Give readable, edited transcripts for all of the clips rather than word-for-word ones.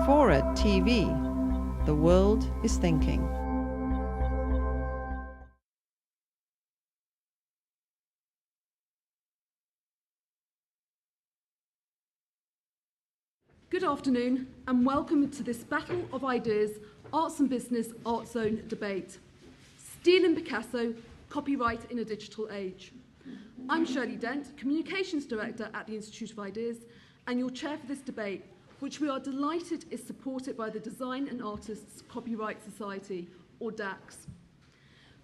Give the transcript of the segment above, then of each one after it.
Forward TV. The world is thinking. Good afternoon and welcome to this Battle of Ideas, Arts and Business Art Zone debate. Steel and Picasso, copyright in a digital age. I'm Shirley Dent, Communications Director at the Institute of Ideas and your chair for this debate, which we are delighted is supported by the Design and Artists Copyright Society, or DACS.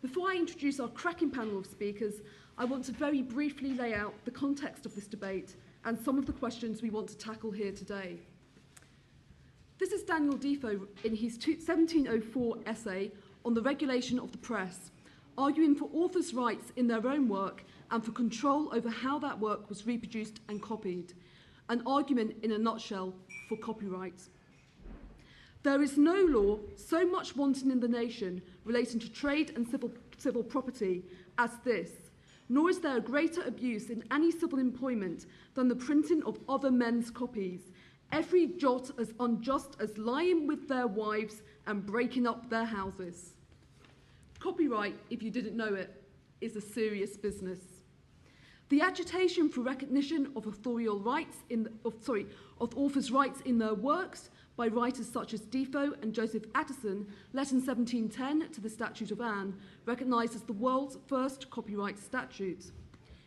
Before I introduce our cracking panel of speakers, I want to very briefly lay out the context of this debate and some of the questions we want to tackle here today. This is Daniel Defoe in his 1704 essay on the regulation of the press, arguing for authors' rights in their own work and for control over how that work was reproduced and copied, an argument in a nutshell for copyright. There is no law so much wanting in the nation relating to trade and civil property as this, nor is there a greater abuse in any civil employment than the printing of other men's copies, every jot as unjust as lying with their wives and breaking up their houses. Copyright, if you didn't know it, is a serious business. The agitation for recognition of authorial rights of authors' rights in their works by writers such as Defoe and Joseph Addison, led in 1710 to the Statute of Anne, recognised as the world's first copyright statute.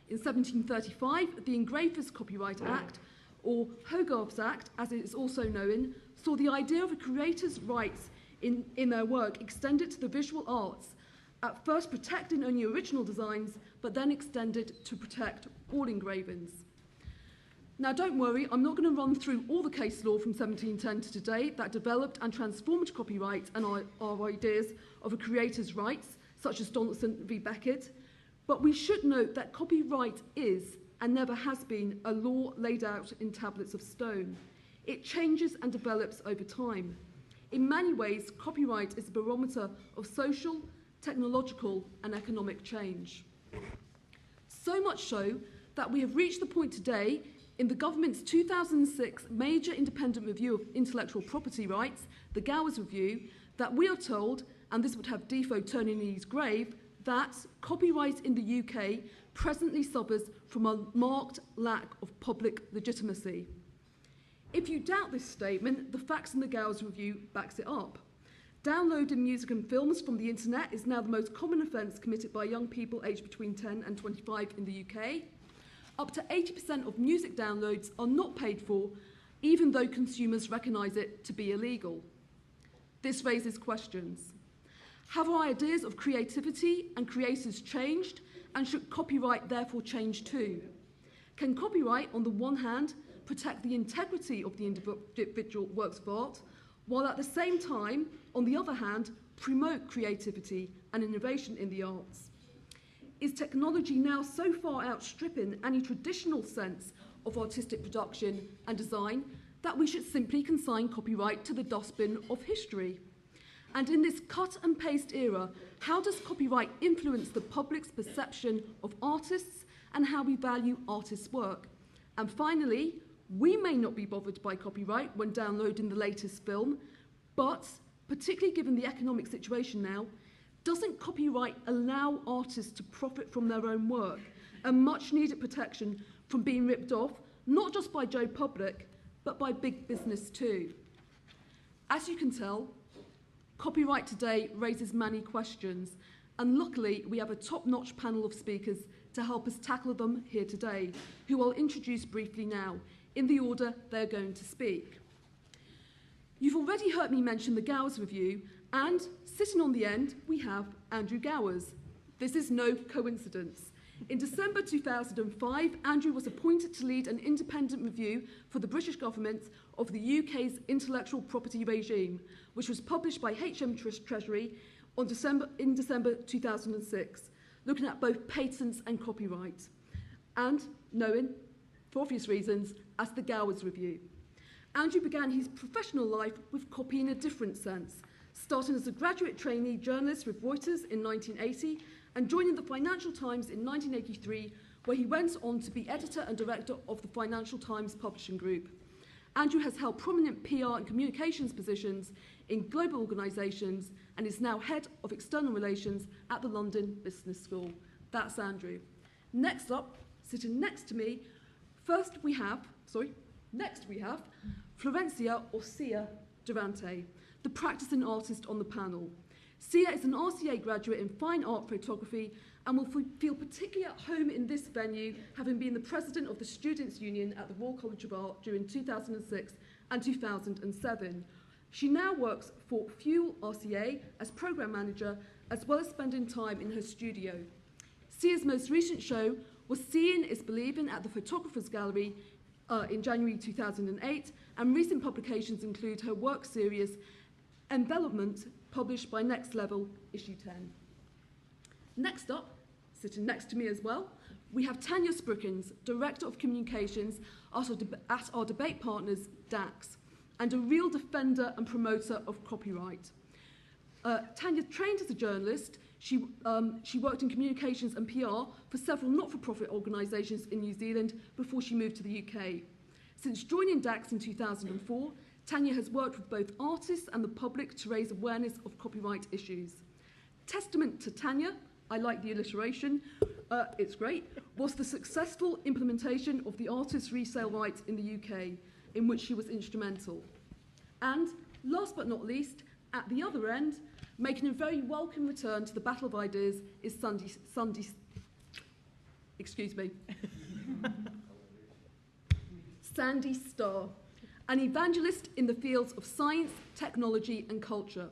In 1735, the Engravers' Copyright Act, or Hogarth's Act, as it is also known, saw the idea of a creator's rights in their work extended to the visual arts, at first protecting only original designs, but then extended to protect all engravings. Now don't worry, I'm not going to run through all the case law from 1710 to today that developed and transformed copyright and our ideas of a creator's rights, such as Donaldson v. Beckett, but we should note that copyright is, and never has been, a law laid out in tablets of stone. It changes and develops over time. In many ways, copyright is a barometer of social, technological, and economic change. So much so that we have reached the point today in the government's 2006 major independent review of intellectual property rights, the Gowers review, that we are told, and this would have Defoe turning in his grave, that copyright in the UK presently suffers from a marked lack of public legitimacy. If you doubt this statement, the facts in the Gowers review backs it up. Downloading music and films from the internet is now the most common offence committed by young people aged between 10 and 25 in the UK. Up to 80% of music downloads are not paid for, even though consumers recognise it to be illegal. This raises questions. Have our ideas of creativity and creators changed, and should copyright therefore change too? Can copyright, on the one hand, protect the integrity of the individual works of art, while at the same time, on the other hand, promote creativity and innovation in the arts? Is technology now so far outstripping any traditional sense of artistic production and design that we should simply consign copyright to the dustbin of history? And in this cut and paste era, how does copyright influence the public's perception of artists and how we value artists' work? And finally, we may not be bothered by copyright when downloading the latest film, but particularly given the economic situation now, doesn't copyright allow artists to profit from their own work and much needed protection from being ripped off, not just by Joe Public, but by big business too? As you can tell, copyright today raises many questions, and luckily we have a top-notch panel of speakers to help us tackle them here today, who I'll introduce briefly now, in the order they're going to speak. You've already heard me mention the Gowers review, and sitting on the end, we have Andrew Gowers. This is no coincidence. In December 2005, Andrew was appointed to lead an independent review for the British government of the UK's intellectual property regime, which was published by HM Treasury in December 2006, looking at both patents and copyright, and known, for obvious reasons, as the Gowers Review. Andrew began his professional life with copy in a different sense, starting as a graduate trainee journalist with Reuters in 1980 and joining the Financial Times in 1983, where he went on to be editor and director of the Financial Times Publishing Group. Andrew has held prominent PR and communications positions in global organisations and is now Head of External Relations at the London Business School. That's Andrew. Next up, sitting next to me, next we have Florencia or Sia Durante, the practicing artist on the panel. Sia is an RCA graduate in fine art photography and will feel particularly at home in this venue, having been the president of the Students' Union at the Royal College of Art during 2006 and 2007. She now works for Fuel RCA as programme manager, as well as spending time in her studio. Sia's most recent show was Seeing is Believing at the Photographers Gallery in January 2008, and recent publications include her work series Envelopment, published by Next Level, issue 10. Next up, sitting next to me as well, we have Tania Spriggens, Director of Communications at our debate partners, DAX, and a real defender and promoter of copyright. Tania trained as a journalist. She worked in communications and PR for several not-for-profit organisations in New Zealand before she moved to the UK. Since joining DAX in 2004, Tania has worked with both artists and the public to raise awareness of copyright issues. Testament to Tania, I like the alliteration, it's great, was the successful implementation of the artist's resale rights in the UK, in which she was instrumental. And last but not least, at the other end, making a very welcome return to the Battle of Ideas is Sandy Starr, an evangelist in the fields of science, technology and culture.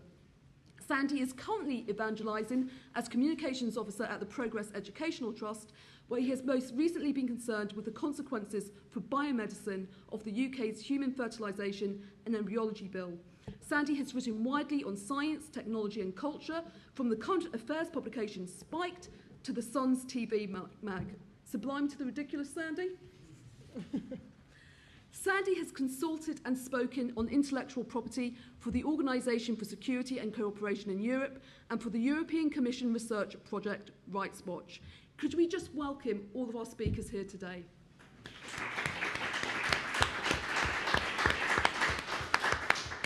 Sandy is currently evangelising as communications officer at the Progress Educational Trust, where he has most recently been concerned with the consequences for biomedicine of the UK's Human Fertilisation and Embryology Bill. Sandy has written widely on science, technology and culture, from the current affairs publication Spiked to the Sun's TV mag. Sublime to the ridiculous, Sandy? Sandy has consulted and spoken on intellectual property for the Organisation for Security and Cooperation in Europe and for the European Commission research project Rights Watch. Could we just welcome all of our speakers here today?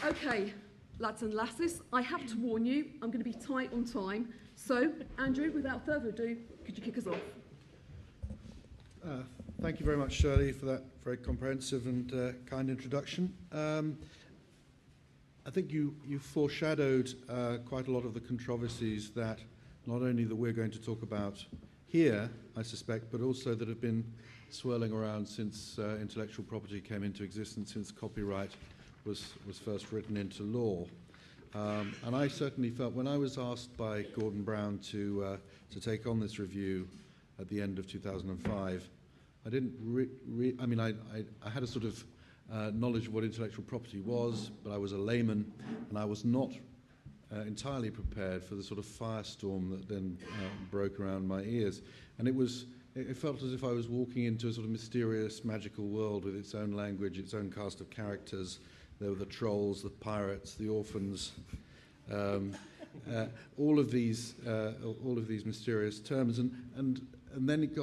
Okay, lads and lasses, I have to warn you, I'm going to be tight on time. So, Andrew, without further ado, could you kick us off? Thank you very much, Shirley, for that very comprehensive and kind introduction. I think you foreshadowed quite a lot of the controversies that not only that we're going to talk about here, I suspect, but also that have been swirling around since intellectual property came into existence, since copyright was first written into law. And I certainly felt, when I was asked by Gordon Brown to take on this review at the end of 2005, I didn't I had a sort of knowledge of what intellectual property was, but I was a layman, and I was not entirely prepared for the sort of firestorm that then broke around my ears. And it felt as if I was walking into a sort of mysterious, magical world with its own language, its own cast of characters. There were the trolls, the pirates, the orphans, all of these mysterious terms, and then it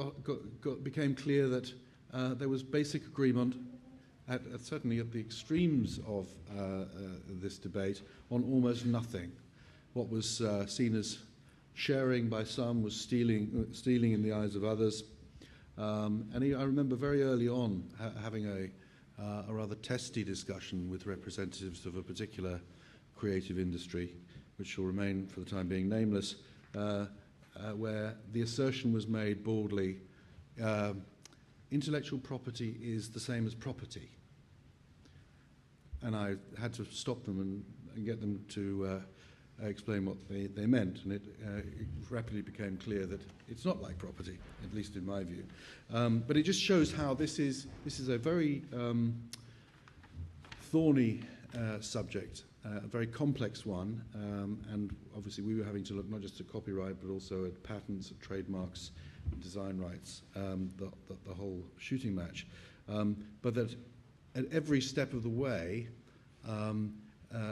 became clear that there was basic agreement, certainly at the extremes of this debate, on almost nothing. What was seen as sharing by some was stealing in the eyes of others. I remember very early on having a rather testy discussion with representatives of a particular creative industry, which shall remain for the time being nameless, where the assertion was made boldly, intellectual property is the same as property. And I had to stop them and get them to explain what they meant, and it rapidly became clear that it's not like property, at least in my view. But it just shows how this is a very thorny subject, a very complex one, and obviously we were having to look not just at copyright but also at patents, at trademarks, design rights, the whole shooting match. But that at every step of the way,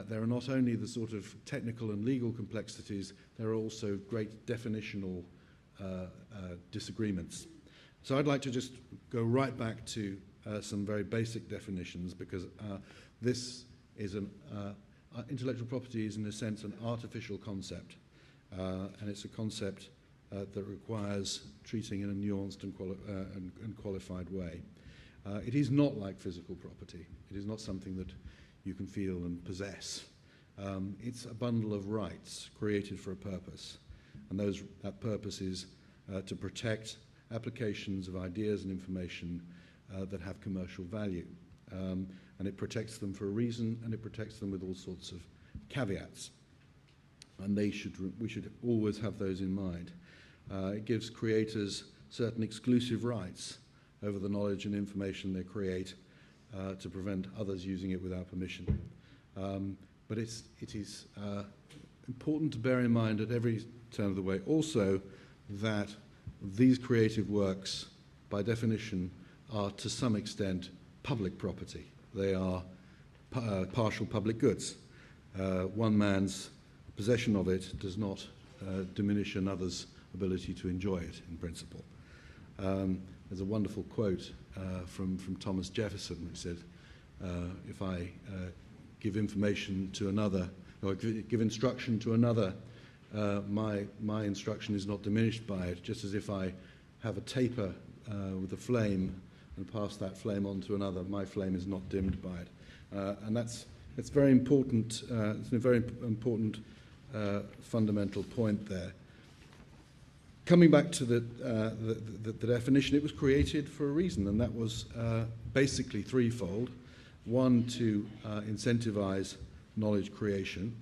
there are not only the sort of technical and legal complexities, there are also great definitional disagreements. So I'd like to just go right back to some very basic definitions, because this is intellectual property is in a sense an artificial concept, and it's a concept that requires treating in a nuanced and qualified way. It is not like physical property. It is not something that you can feel and possess. It's a bundle of rights created for a purpose, and that purpose is to protect applications of ideas and information that have commercial value. And it protects them for a reason, and it protects them with all sorts of caveats. And we should always have those in mind. It gives creators certain exclusive rights over the knowledge and information they create to prevent others using it without permission. But it is important to bear in mind at every turn of the way also that these creative works, by definition, are to some extent public property. They are partial public goods. One man's possession of it does not diminish another's ability to enjoy it, in principle. There's a wonderful quote from Thomas Jefferson, which said, if I give information to another, or give instruction to another, my instruction is not diminished by it, just as if I have a taper with a flame and pass that flame on to another, my flame is not dimmed by it. And it's very important, it's a very important fundamental point there. Coming back to the definition, it was created for a reason, and that was basically threefold. One, to incentivize knowledge creation.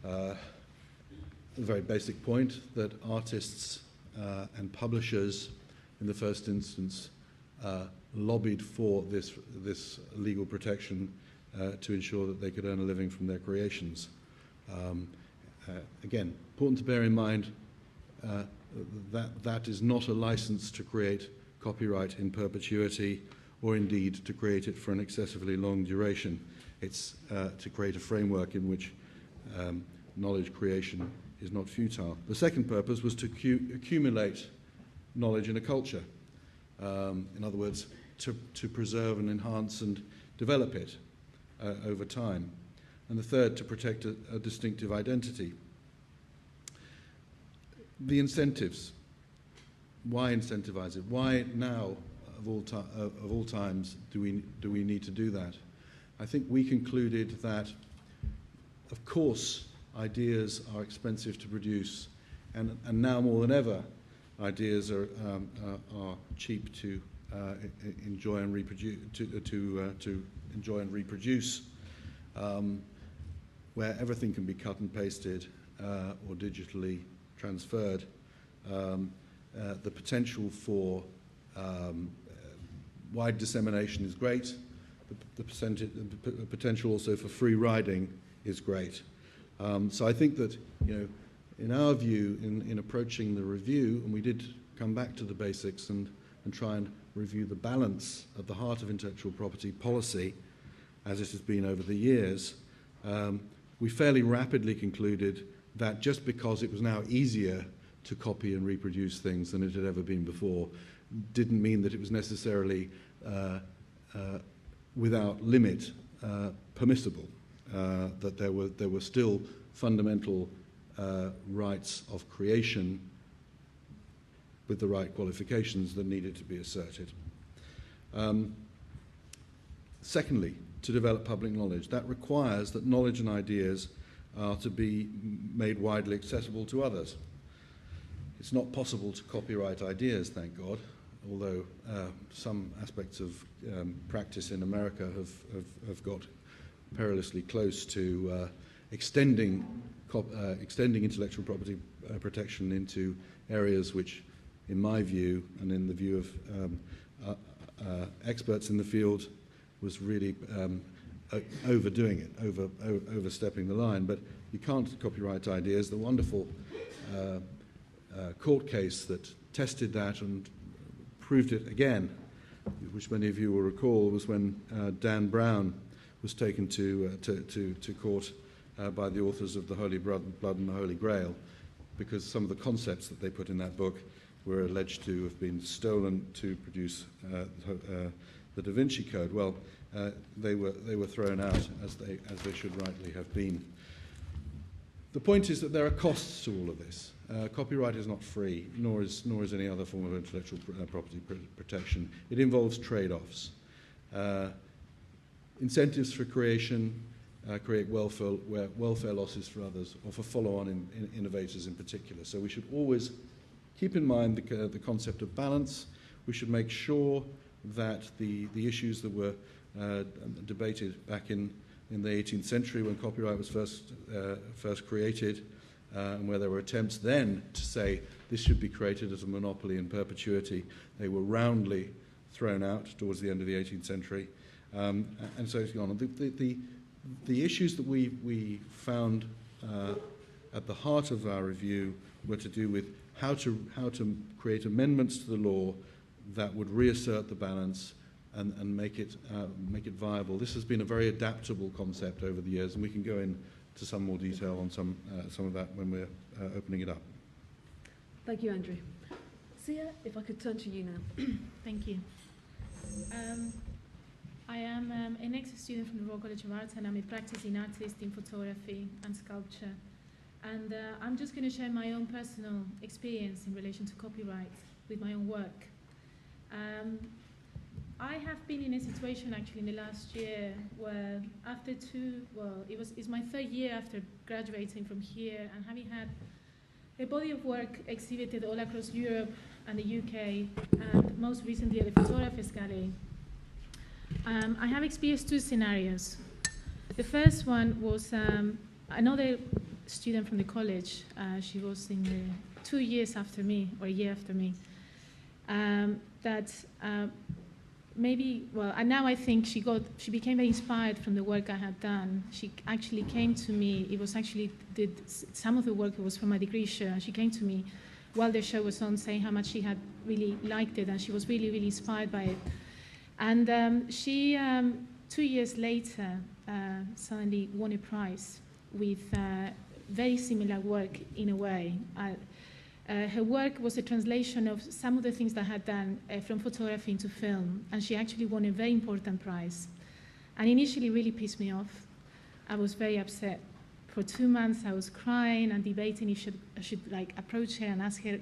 A very basic point that artists and publishers, in the first instance, lobbied for this legal protection to ensure that they could earn a living from their creations. Again, important to bear in mind that is not a license to create copyright in perpetuity, or indeed to create it for an excessively long duration. It's to create a framework in which knowledge creation is not futile. The second purpose was to accumulate knowledge in a culture. In other words, to preserve and enhance and develop it over time. And the third, to protect a distinctive identity. The incentives. Why incentivize it? Why now, of all times, do we need to do that? I think we concluded that, of course, ideas are expensive to produce, and now more than ever, ideas are cheap to enjoy and reproduce. To enjoy and reproduce, where everything can be cut and pasted or digitally transferred. The potential for wide dissemination is great. The potential also for free riding is great. So I think that, in our view, in approaching the review, and we did come back to the basics and try and review the balance at the heart of intellectual property policy, as it has been over the years, we fairly rapidly concluded that just because it was now easier to copy and reproduce things than it had ever been before, didn't mean that it was necessarily without limit permissible, that there were still fundamental rights of creation with the right qualifications that needed to be asserted. Secondly, to develop public knowledge. That requires that knowledge and ideas are to be made widely accessible to others. It's not possible to copyright ideas, thank God, although some aspects of practice in America have got perilously close to extending intellectual property protection into areas which, in my view, and in the view of experts in the field, was really overdoing it, overstepping the line. But you can't copyright ideas. The wonderful court case that tested that and proved it again, which many of you will recall, was when Dan Brown was taken to court by the authors of The Holy Blood and the Holy Grail, because some of the concepts that they put in that book were alleged to have been stolen to produce the Da Vinci Code. Well, they were thrown out as they should rightly have been. The point is that there are costs to all of this. Copyright is not free, nor is any other form of intellectual property protection. It involves trade-offs. Incentives for creation create welfare losses for others, or for follow-on innovators in particular. So we should always keep in mind the concept of balance. We should make sure that the issues that were debated back in the 18th century when copyright was first created, and where there were attempts then to say this should be created as a monopoly in perpetuity, they were roundly thrown out towards the end of the 18th century. And so it's gone on. The issues that we found at the heart of our review were to do with how to create amendments to the law that would reassert the balance and make it viable. This has been a very adaptable concept over the years, and we can go into some more detail on some of that when we're opening it up. Thank you, Andrew. Sia, if I could turn to you now. Thank you. I am an ex-student from the Royal College of Art, and I'm a practicing artist in photography and sculpture. And I'm just going to share my own personal experience in relation to copyright with my own work. I have been in a situation actually in the last year where after it's my third year after graduating from here and having had a body of work exhibited all across Europe and the UK, and most recently at the Photographers Gallery. I have experienced two scenarios. The first one was another student from the college. She was in 2 years after me, or a year after me. And now I think she became very inspired from the work I had done. She actually came to me. It was actually some of the work was from my degree show, and she came to me while the show was on, saying how much she had really liked it, and she was really, really inspired by it. And she, 2 years later, suddenly won a prize with very similar work in a way. Her work was a translation of some of the things that I had done from photography into film, and she actually won a very important prize. And initially really pissed me off. I was very upset. For 2 months I was crying and debating if I should like approach her and ask her,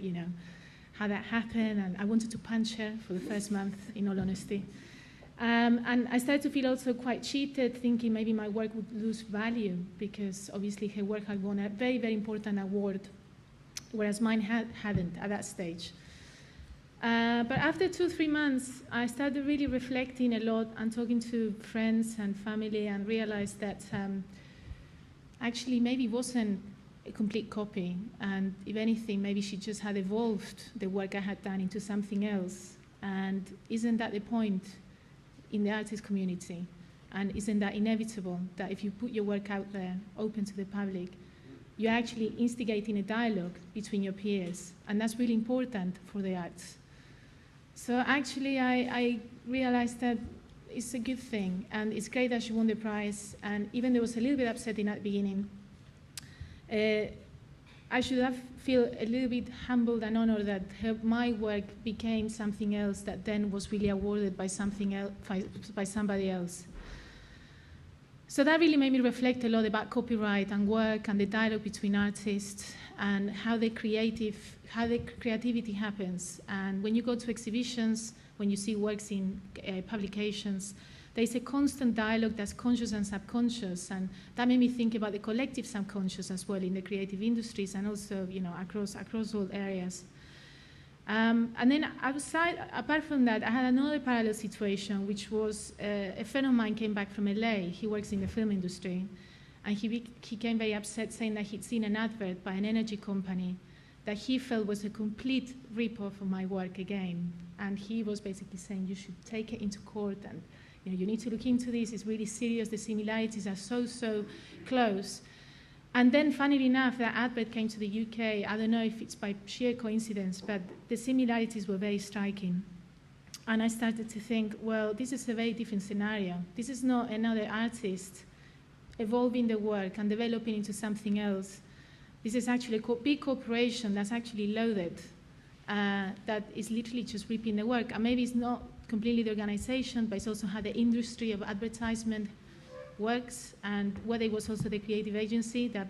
how that happened, and I wanted to punch her for the first month, in all honesty. And I started to feel also quite cheated, thinking maybe my work would lose value, because obviously her work had won a very, very important award, whereas mine hadn't at that stage. But after 2-3 months, I started really reflecting a lot and talking to friends and family, and realized that actually maybe it wasn't a complete copy, and if anything, maybe she just had evolved the work I had done into something else. And isn't that the point in the artist community? And isn't that inevitable, that if you put your work out there, open to the public, you're actually instigating a dialogue between your peers, and that's really important for the arts. So actually I realized that it's a good thing, and it's great that she won the prize, and even though it was a little bit upsetting at the beginning, I should have feel a little bit humbled and honored that my work became something else that then was really awarded by something else, by somebody else. So that really made me reflect a lot about copyright and work and the dialogue between artists and how the creativity happens. And when you go to exhibitions, when you see works in publications, there's a constant dialogue that's conscious and subconscious, and that made me think about the collective subconscious as well in the creative industries, and also, across all areas. And then apart from that, I had another parallel situation, which was a friend of mine came back from LA. He works in the film industry, and he came very upset, saying that he'd seen an advert by an energy company that he felt was a complete rip-off of my work again. And he was basically saying, you should take it into court, and you need to look into this. It's really serious. The similarities are so close. And then, funnily enough, that advert came to the UK. I don't know if it's by sheer coincidence, but the similarities were very striking. And I started to think, well, this is a very different scenario. This is not another artist evolving the work and developing into something else. This is actually a big corporation that's actually loaded that is literally just repeating the work. And maybe it's not completely the organization, but it's also how the industry of advertisement works, and whether it was also the creative agency that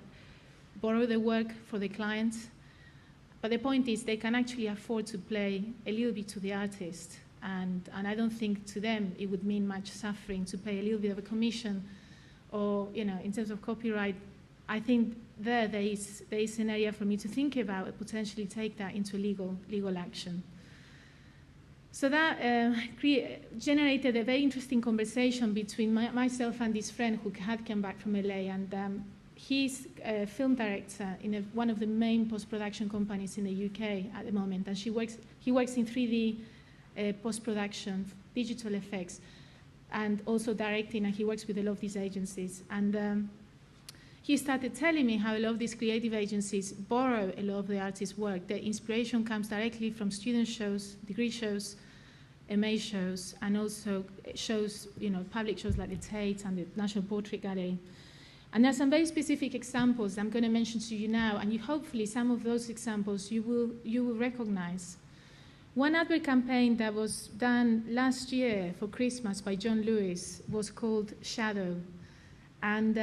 borrowed the work for the clients. But the point is they can actually afford to play a little bit to the artist. And I don't think to them it would mean much suffering to pay a little bit of a commission, or, you know, in terms of copyright, I think there is an area for me to think about and potentially take that into legal action. So that generated a very interesting conversation between myself and this friend who had come back from LA, and he's a film director in one of the main post-production companies in the UK at the moment, and he works in 3D post-production, digital effects, and also directing, and he works with a lot of these agencies. And he started telling me how a lot of these creative agencies borrow a lot of the artist's work. The inspiration comes directly from student shows, degree shows, MA shows, and also shows, you know, public shows like the Tate and the National Portrait Gallery. And there's some very specific examples I'm going to mention to you now, and hopefully some of those examples you will recognize. One advert campaign that was done last year for Christmas by John Lewis was called Shadow. And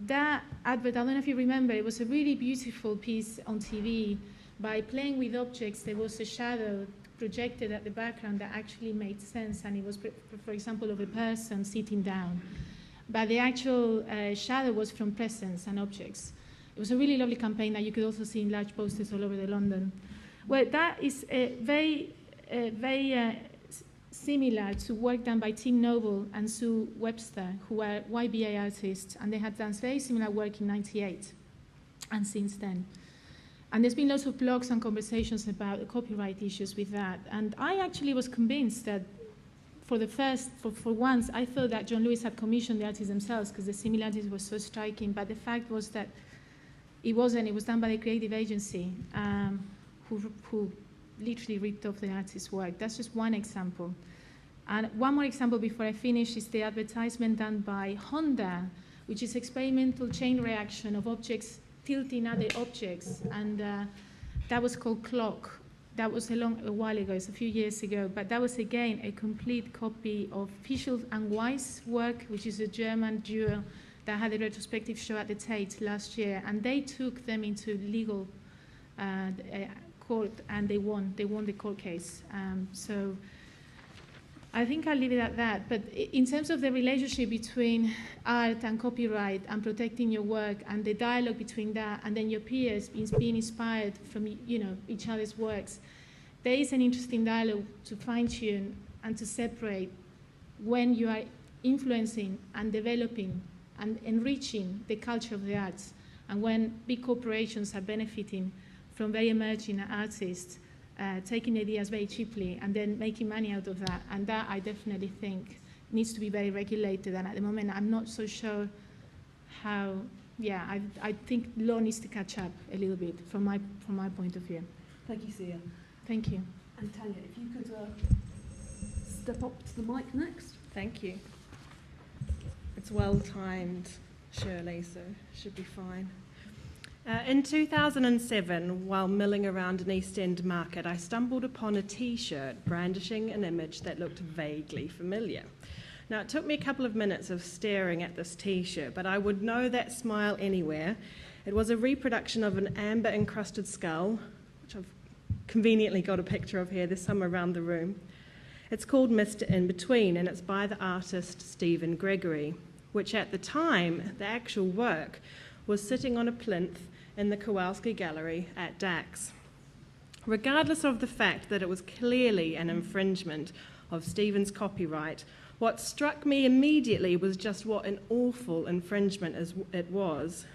that advert, I don't know if you remember, it was a really beautiful piece on TV. By playing with objects, there was a shadow projected at the background that actually made sense, and it was, for example, of a person sitting down. But the actual shadow was from presents and objects. It was a really lovely campaign that you could also see in large posters all over London. Well, that is very similar to work done by Tim Noble and Sue Webster, who are YBA artists, and they had done very similar work in '98 and since then. And there's been lots of blogs and conversations about the copyright issues with that. And I actually was convinced that for once, I thought that John Lewis had commissioned the artists themselves because the similarities were so striking. But the fact was that it wasn't. It was done by the creative agency who literally ripped off the artist's work. That's just one example. And one more example before I finish is the advertisement done by Honda, which is experimental chain reaction of objects tilting other objects. And that was called Clock. That was a while ago, it's a few years ago, but that was again a complete copy of Fischl and Weiss' work, which is a German duo that had a retrospective show at the Tate last year, and they took them into legal court, and they won the court case. So I think I'll leave it at that. But in terms of the relationship between art and copyright and protecting your work and the dialogue between that and then your peers being inspired from, you know, each other's works, there is an interesting dialogue to fine-tune and to separate when you are influencing and developing and enriching the culture of the arts, and when big corporations are benefiting from very emerging artists, taking ideas very cheaply and then making money out of that. And that, I definitely think, needs to be very regulated. And at the moment, I'm not so sure how, I think law needs to catch up a little bit from my point of view. Thank you, Sia. Thank you. And Tania, if you could step up to the mic next. Thank you. It's well timed, Shirley, so should be fine. In 2007, while milling around an East End market, I stumbled upon a T-shirt brandishing an image that looked vaguely familiar. Now, it took me a couple of minutes of staring at this T-shirt, but I would know that smile anywhere. It was a reproduction of an amber-encrusted skull, which I've conveniently got a picture of here. There's some around the room. It's called Mr. In Between, and it's by the artist Stephen Gregory, which at the time, the actual work, was sitting on a plinth in the Kowalski Gallery at Dax. Regardless of the fact that it was clearly an infringement of Stephen's copyright, what struck me immediately was just what an awful infringement it was.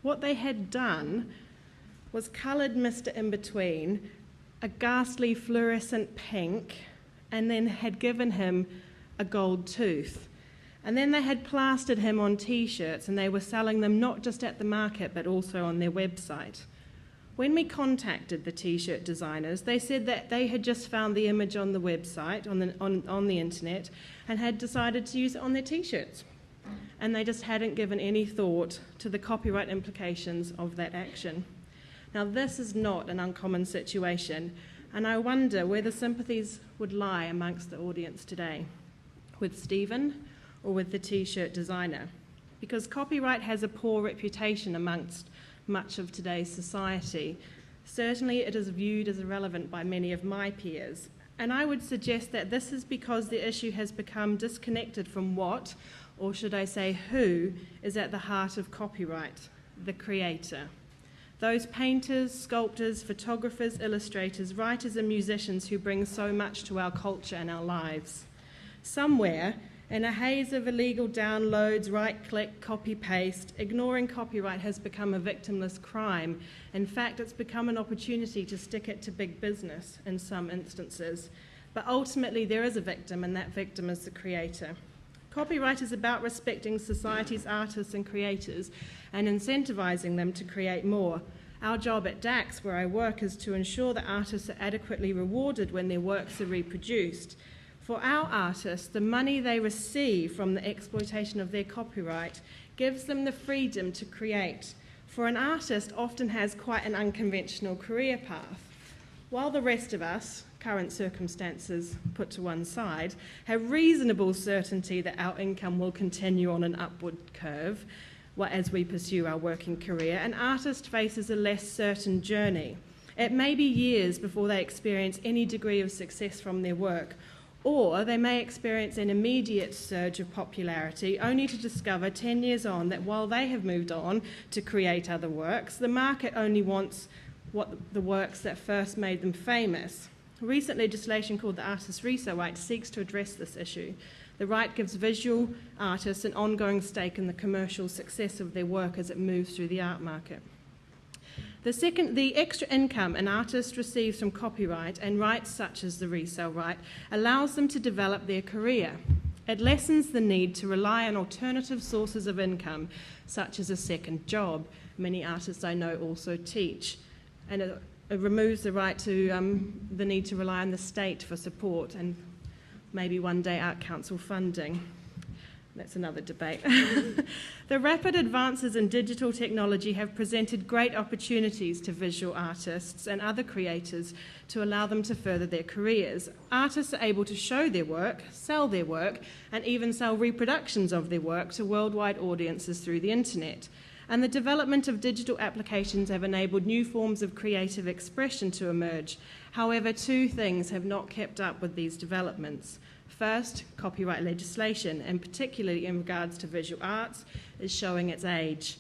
What they had done was coloured Mr. In Between a ghastly fluorescent pink, and then had given him a gold tooth. And then they had plastered him on T-shirts, and they were selling them not just at the market but also on their website. When we contacted the T-shirt designers, they said that they had just found the image on the website, on the internet, and had decided to use it on their T-shirts. And they just hadn't given any thought to the copyright implications of that action. Now, this is not an uncommon situation, And I wonder where the sympathies would lie amongst the audience today, with Stephen or with the t-shirt designer, because copyright has a poor reputation amongst much of today's society. Certainly it is viewed as irrelevant by many of my peers, and I would suggest that this is because the issue has become disconnected from what, or should I say who, is at the heart of copyright: the creator. Those painters, sculptors, photographers, illustrators, writers and musicians who bring so much to our culture and our lives. Somewhere, in a haze of illegal downloads, right-click, copy-paste, ignoring copyright has become a victimless crime. In fact, it's become an opportunity to stick it to big business in some instances. But ultimately, there is a victim, and that victim is the creator. Copyright is about respecting society's artists and creators and incentivising them to create more. Our job at DAX, where I work, is to ensure that artists are adequately rewarded when their works are reproduced. For our artists, the money they receive from the exploitation of their copyright gives them the freedom to create. For an artist often has quite an unconventional career path. While the rest of us, current circumstances put to one side, have reasonable certainty that our income will continue on an upward curve as we pursue our working career, an artist faces a less certain journey. It may be years before they experience any degree of success from their work, or they may experience an immediate surge of popularity, only to discover 10 years on that while they have moved on to create other works, the market only wants the works that first made them famous. Recent legislation called the Artist Resale Right seeks to address this issue. The right gives visual artists an ongoing stake in the commercial success of their work as it moves through the art market. The extra income an artist receives from copyright and rights such as the resale right allows them to develop their career. It lessens the need to rely on alternative sources of income, such as a second job. Many artists I know also teach. And it removes the right to the need to rely on the state for support and maybe one day Art Council funding. That's another debate. The rapid advances in digital technology have presented great opportunities to visual artists and other creators to allow them to further their careers. Artists are able to show their work, sell their work, and even sell reproductions of their work to worldwide audiences through the internet. And the development of digital applications have enabled new forms of creative expression to emerge. However, two things have not kept up with these developments. First, copyright legislation, and particularly in regards to visual arts, is showing its age.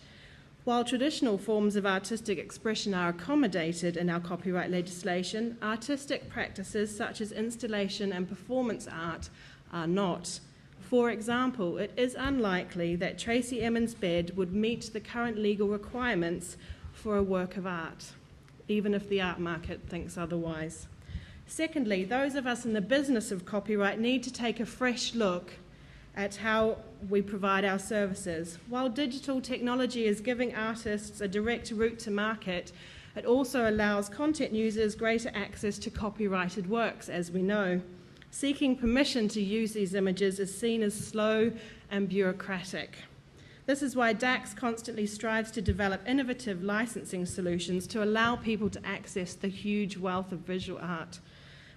While traditional forms of artistic expression are accommodated in our copyright legislation, artistic practices such as installation and performance art are not. For example, it is unlikely that Tracy Emin's bed would meet the current legal requirements for a work of art, even if the art market thinks otherwise. Secondly, those of us in the business of copyright need to take a fresh look at how we provide our services. While digital technology is giving artists a direct route to market, it also allows content users greater access to copyrighted works, as we know. Seeking permission to use these images is seen as slow and bureaucratic. This is why DAX constantly strives to develop innovative licensing solutions to allow people to access the huge wealth of visual art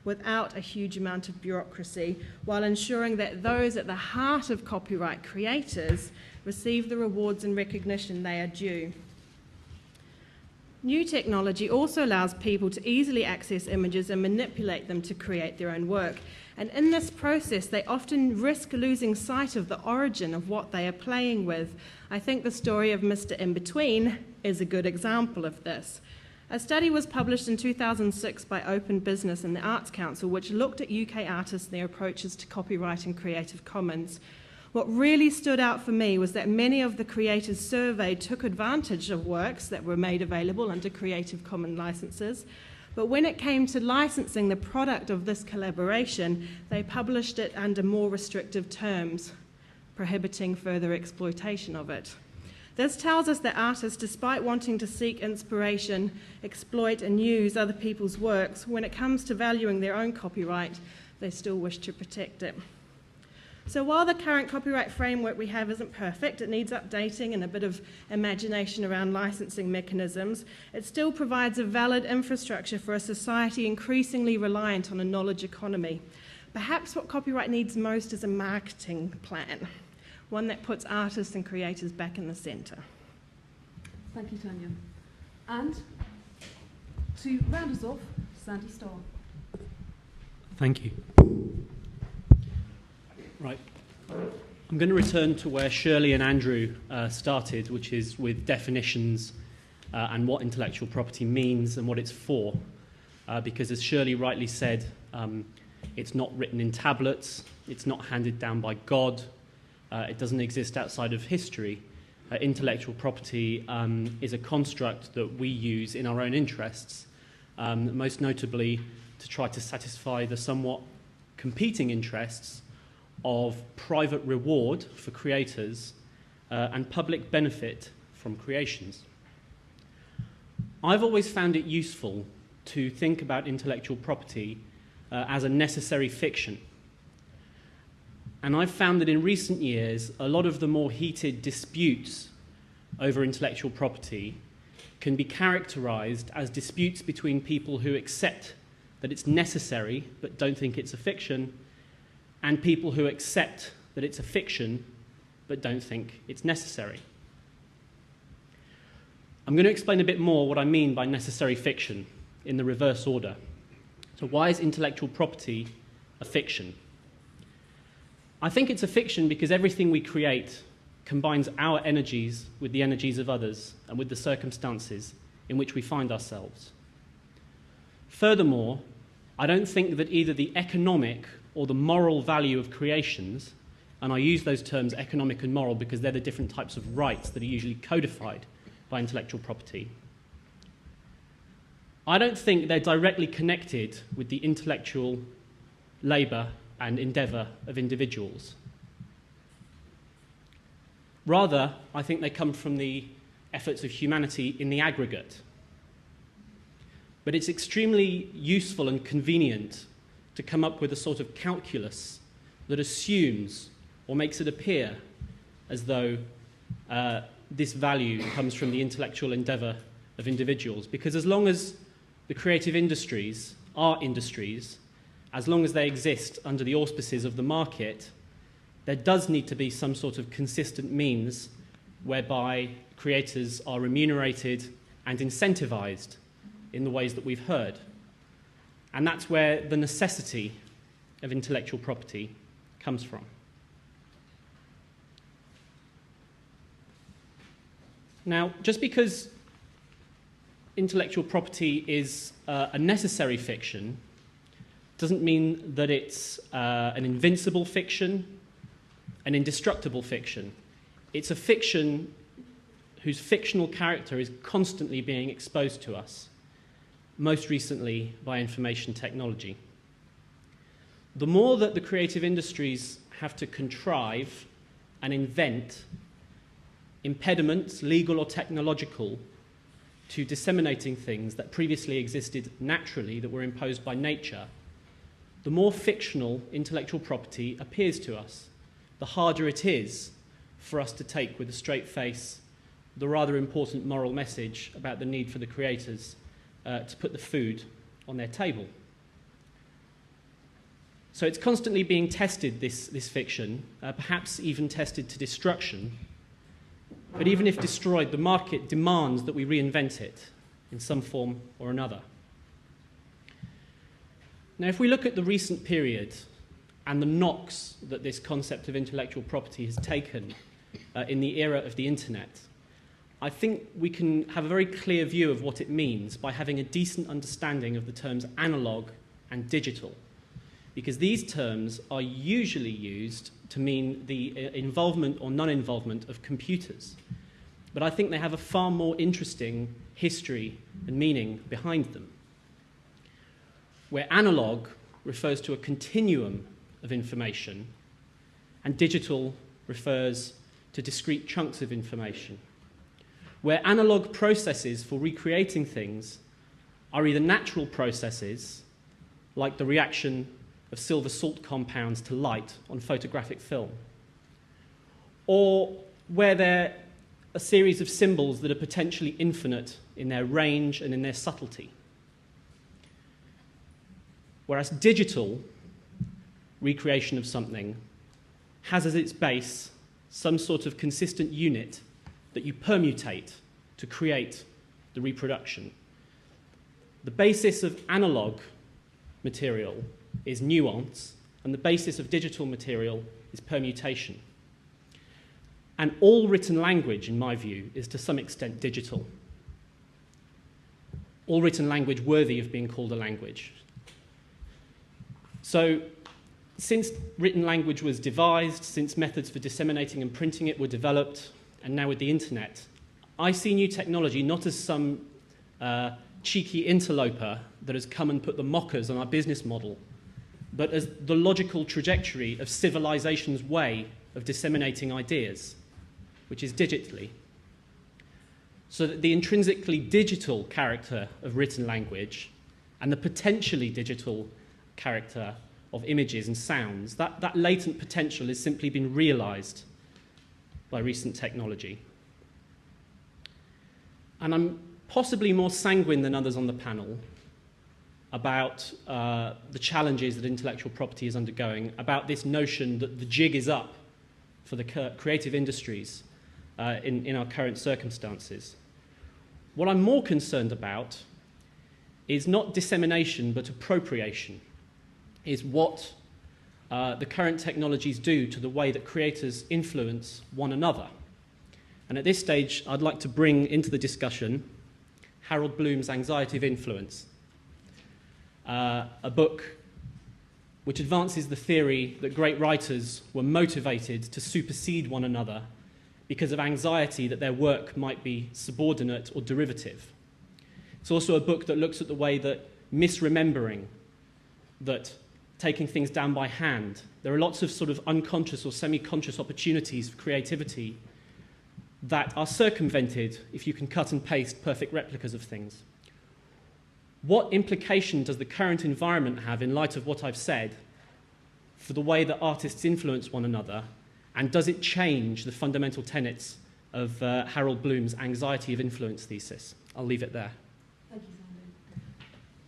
without a huge amount of bureaucracy, while ensuring that those at the heart of copyright creators receive the rewards and recognition they are due. New technology also allows people to easily access images and manipulate them to create their own work. And in this process, they often risk losing sight of the origin of what they are playing with. I think the story of Mr. In-Between is a good example of this. A study was published in 2006 by Open Business and the Arts Council, which looked at UK artists and their approaches to copyright and Creative Commons. What really stood out for me was that many of the creators surveyed took advantage of works that were made available under Creative Commons licenses, but when it came to licensing the product of this collaboration, they published it under more restrictive terms, prohibiting further exploitation of it. This tells us that artists, despite wanting to seek inspiration, exploit and use other people's works, when it comes to valuing their own copyright, they still wish to protect it. So while the current copyright framework we have isn't perfect, it needs updating and a bit of imagination around licensing mechanisms, it still provides a valid infrastructure for a society increasingly reliant on a knowledge economy. Perhaps what copyright needs most is a marketing plan, one that puts artists and creators back in the centre. Thank you, Tania. And to round us off, Sandy Starr. Thank you. Right. I'm going to return to where Shirley and Andrew started, which is with definitions and what intellectual property means and what it's for. Because as Shirley rightly said, it's not written in tablets, it's not handed down by God, it doesn't exist outside of history. Intellectual property is a construct that we use in our own interests, most notably to try to satisfy the somewhat competing interests of private reward for creators and public benefit from creations. I've always found it useful to think about intellectual property as a necessary fiction. And I've found that in recent years, a lot of the more heated disputes over intellectual property can be characterized as disputes between people who accept that it's necessary but don't think it's a fiction, and people who accept that it's a fiction but don't think it's necessary. I'm going to explain a bit more what I mean by necessary fiction in the reverse order. So why is intellectual property a fiction? I think it's a fiction because everything we create combines our energies with the energies of others and with the circumstances in which we find ourselves. Furthermore, I don't think that either the economic or the moral value of creations, and I use those terms economic and moral because they're the different types of rights that are usually codified by intellectual property, I don't think they're directly connected with the intellectual labour and endeavour of individuals. Rather, I think they come from the efforts of humanity in the aggregate. But it's extremely useful and convenient to come up with a sort of calculus that assumes or makes it appear as though this value comes from the intellectual endeavour of individuals. Because as long as the creative industries are industries, as long as they exist under the auspices of the market, there does need to be some sort of consistent means whereby creators are remunerated and incentivised in the ways that we've heard. And that's where the necessity of intellectual property comes from. Now, just because intellectual property is a necessary fiction doesn't mean that it's an invincible fiction, an indestructible fiction. It's a fiction whose fictional character is constantly being exposed to us, most recently by information technology. The more that the creative industries have to contrive and invent impediments, legal or technological, to disseminating things that previously existed naturally, that were imposed by nature, the more fictional intellectual property appears to us, the harder it is for us to take with a straight face the rather important moral message about the need for the creators to put the food on their table. So it's constantly being tested, this fiction, perhaps even tested to destruction. But even if destroyed, the market demands that we reinvent it in some form or another. Now, if we look at the recent period and the knocks that this concept of intellectual property has taken in the era of the internet, I think we can have a very clear view of what it means by having a decent understanding of the terms analog and digital, because these terms are usually used to mean the involvement or non-involvement of computers. But I think they have a far more interesting history and meaning behind them, where analog refers to a continuum of information and digital refers to discrete chunks of information, where analog processes for recreating things are either natural processes, like the reaction of silver salt compounds to light on photographic film, or where they're a series of symbols that are potentially infinite in their range and in their subtlety. Whereas digital recreation of something has as its base some sort of consistent unit that you permutate to create the reproduction. The basis of analog material is nuance, and the basis of digital material is permutation. And all written language, in my view, is to some extent digital. All written language worthy of being called a language. So, since written language was devised, since methods for disseminating and printing it were developed, and now with the internet, I see new technology not as some cheeky interloper that has come and put the mockers on our business model, but as the logical trajectory of civilization's way of disseminating ideas, which is digitally. So that the intrinsically digital character of written language and the potentially digital character of images and sounds, that latent potential has simply been realized by recent technology. And I'm possibly more sanguine than others on the panel about the challenges that intellectual property is undergoing, about this notion that the jig is up for the creative industries in our current circumstances. What I'm more concerned about is not dissemination but appropriation, is what the current technologies do to the way that creators influence one another. And at this stage, I'd like to bring into the discussion Harold Bloom's Anxiety of Influence, a book which advances the theory that great writers were motivated to supersede one another because of anxiety that their work might be subordinate or derivative. It's also a book that looks at the way that misremembering, that taking things down by hand, there are lots of sort of unconscious or semi-conscious opportunities for creativity that are circumvented if you can cut and paste perfect replicas of things. What implication does the current environment have, in light of what I've said, for the way that artists influence one another, and does it change the fundamental tenets of Harold Bloom's Anxiety of Influence thesis? I'll leave it there. Thank you,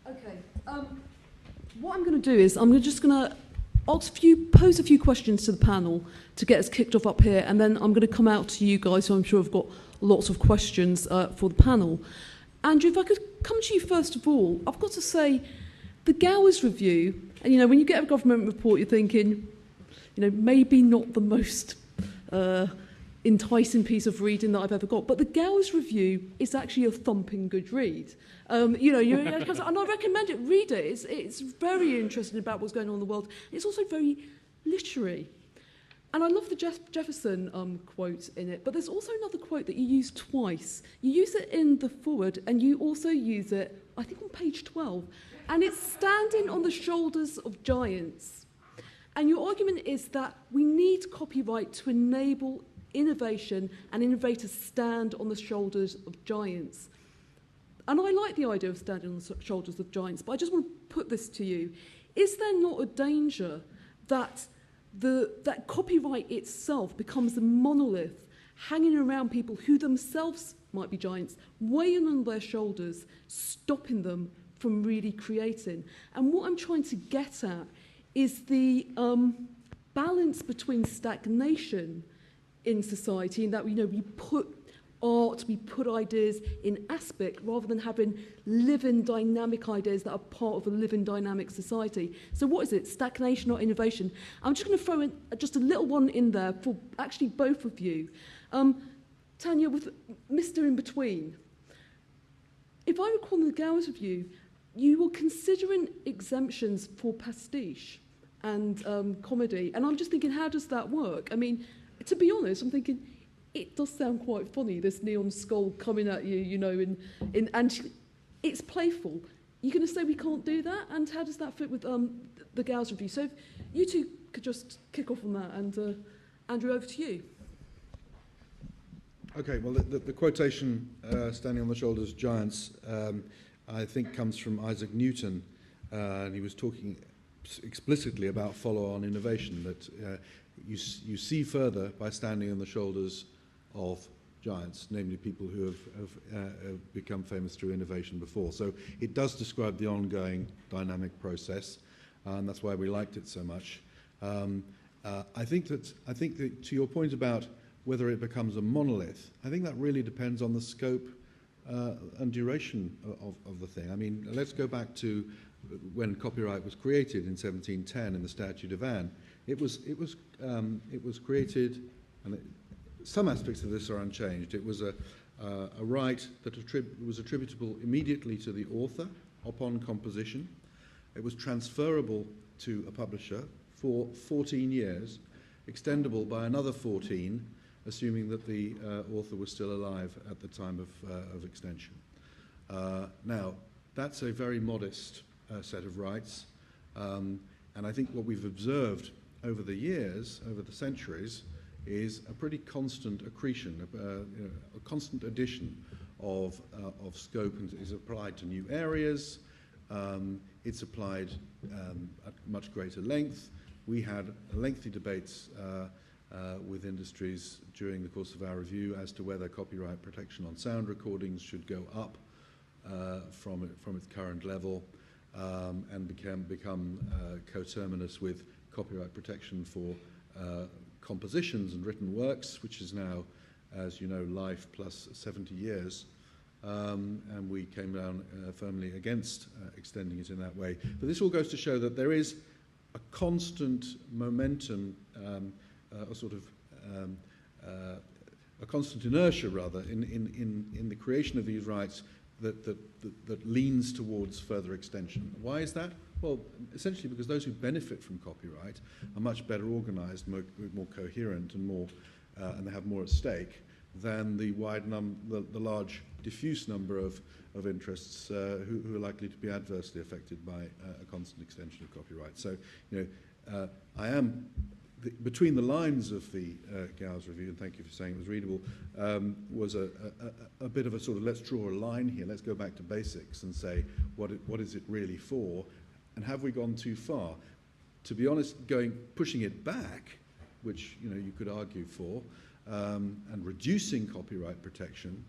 Sandy. Okay, what I'm going to do is I'm just going to pose a few questions to the panel to get us kicked off up here, and then I'm going to come out to you guys, who I'm sure have got lots of questions for the panel. Andrew, if I could come to you first of all, I've got to say, the Gowers review, and you know, when you get a government report, you're thinking, you know, maybe not the most enticing piece of reading that I've ever got, but the Gowers review is actually a thumping good read. You know, and I recommend it. Read it. It's very interesting about what's going on in the world. It's also very literary. And I love the Jefferson quote in it, but there's also another quote that you use twice. You use it in the foreword, and you also use it, I think, on page 12. And it's standing on the shoulders of giants. And your argument is that we need copyright to enable innovation, and innovators stand on the shoulders of giants. And I like the idea of standing on the shoulders of giants, but I just want to put this to you. Is there not a danger that that copyright itself becomes a monolith hanging around people who themselves might be giants, weighing on their shoulders, stopping them from really creating? And what I'm trying to get at is the balance between stagnation in society, in that, you know, we put art, we put ideas in aspect rather than having living dynamic ideas that are part of a living dynamic society. So what is it, stagnation or innovation? I'm just going to throw in just a little one in there for actually both of you. Tania, with Mr. In Between, if I recall in the Gowers review, you were considering exemptions for pastiche and comedy, and I'm just thinking, how does that work? I mean, to be honest, I'm thinking, it does sound quite funny, this neon skull coming at you, you know, and it's playful. You're going to say we can't do that? And how does that fit with the Gowers review? So if you two could just kick off on that, and Andrew, over to you. Okay, well, the quotation, standing on the shoulders of giants, I think comes from Isaac Newton, and he was talking explicitly about follow-on innovation, that you see further by standing on the shoulders of giants, namely people who have become famous through innovation before. So it does describe the ongoing dynamic process, and that's why we liked it so much. I think that to your point about whether it becomes a monolith, I think that really depends on the scope and duration of the thing. I mean, let's go back to when copyright was created in 1710 in the Statute of Anne. It was created, and some aspects of this are unchanged. It was a right that was attributable immediately to the author upon composition. It was transferable to a publisher for 14 years, extendable by another 14, assuming that the author was still alive at the time of extension. Now, that's a very modest set of rights, and I think what we've observed over the years, over the centuries, is a pretty constant accretion, a constant addition of scope, and is applied to new areas. It's applied at much greater length. We had lengthy debates with industries during the course of our review as to whether copyright protection on sound recordings should go up from its current level and become coterminous with copyright protection for compositions and written works, which is now, as you know, life plus 70 years. And we came down firmly against extending it in that way. But this all goes to show that there is a constant momentum, a constant inertia, rather, in the creation of these rights that leans towards further extension. Why is that? Well, essentially because those who benefit from copyright are much better organised, more coherent, and they have more at stake than the large diffuse number of interests who are likely to be adversely affected by a constant extension of copyright. So, I am between the lines of the Gowers review, and thank you for saying it was readable, was a bit of a sort of, let's draw a line here, let's go back to basics and say what is it really for, and have we gone too far? To be honest, pushing it back, which you could argue for, and reducing copyright protection,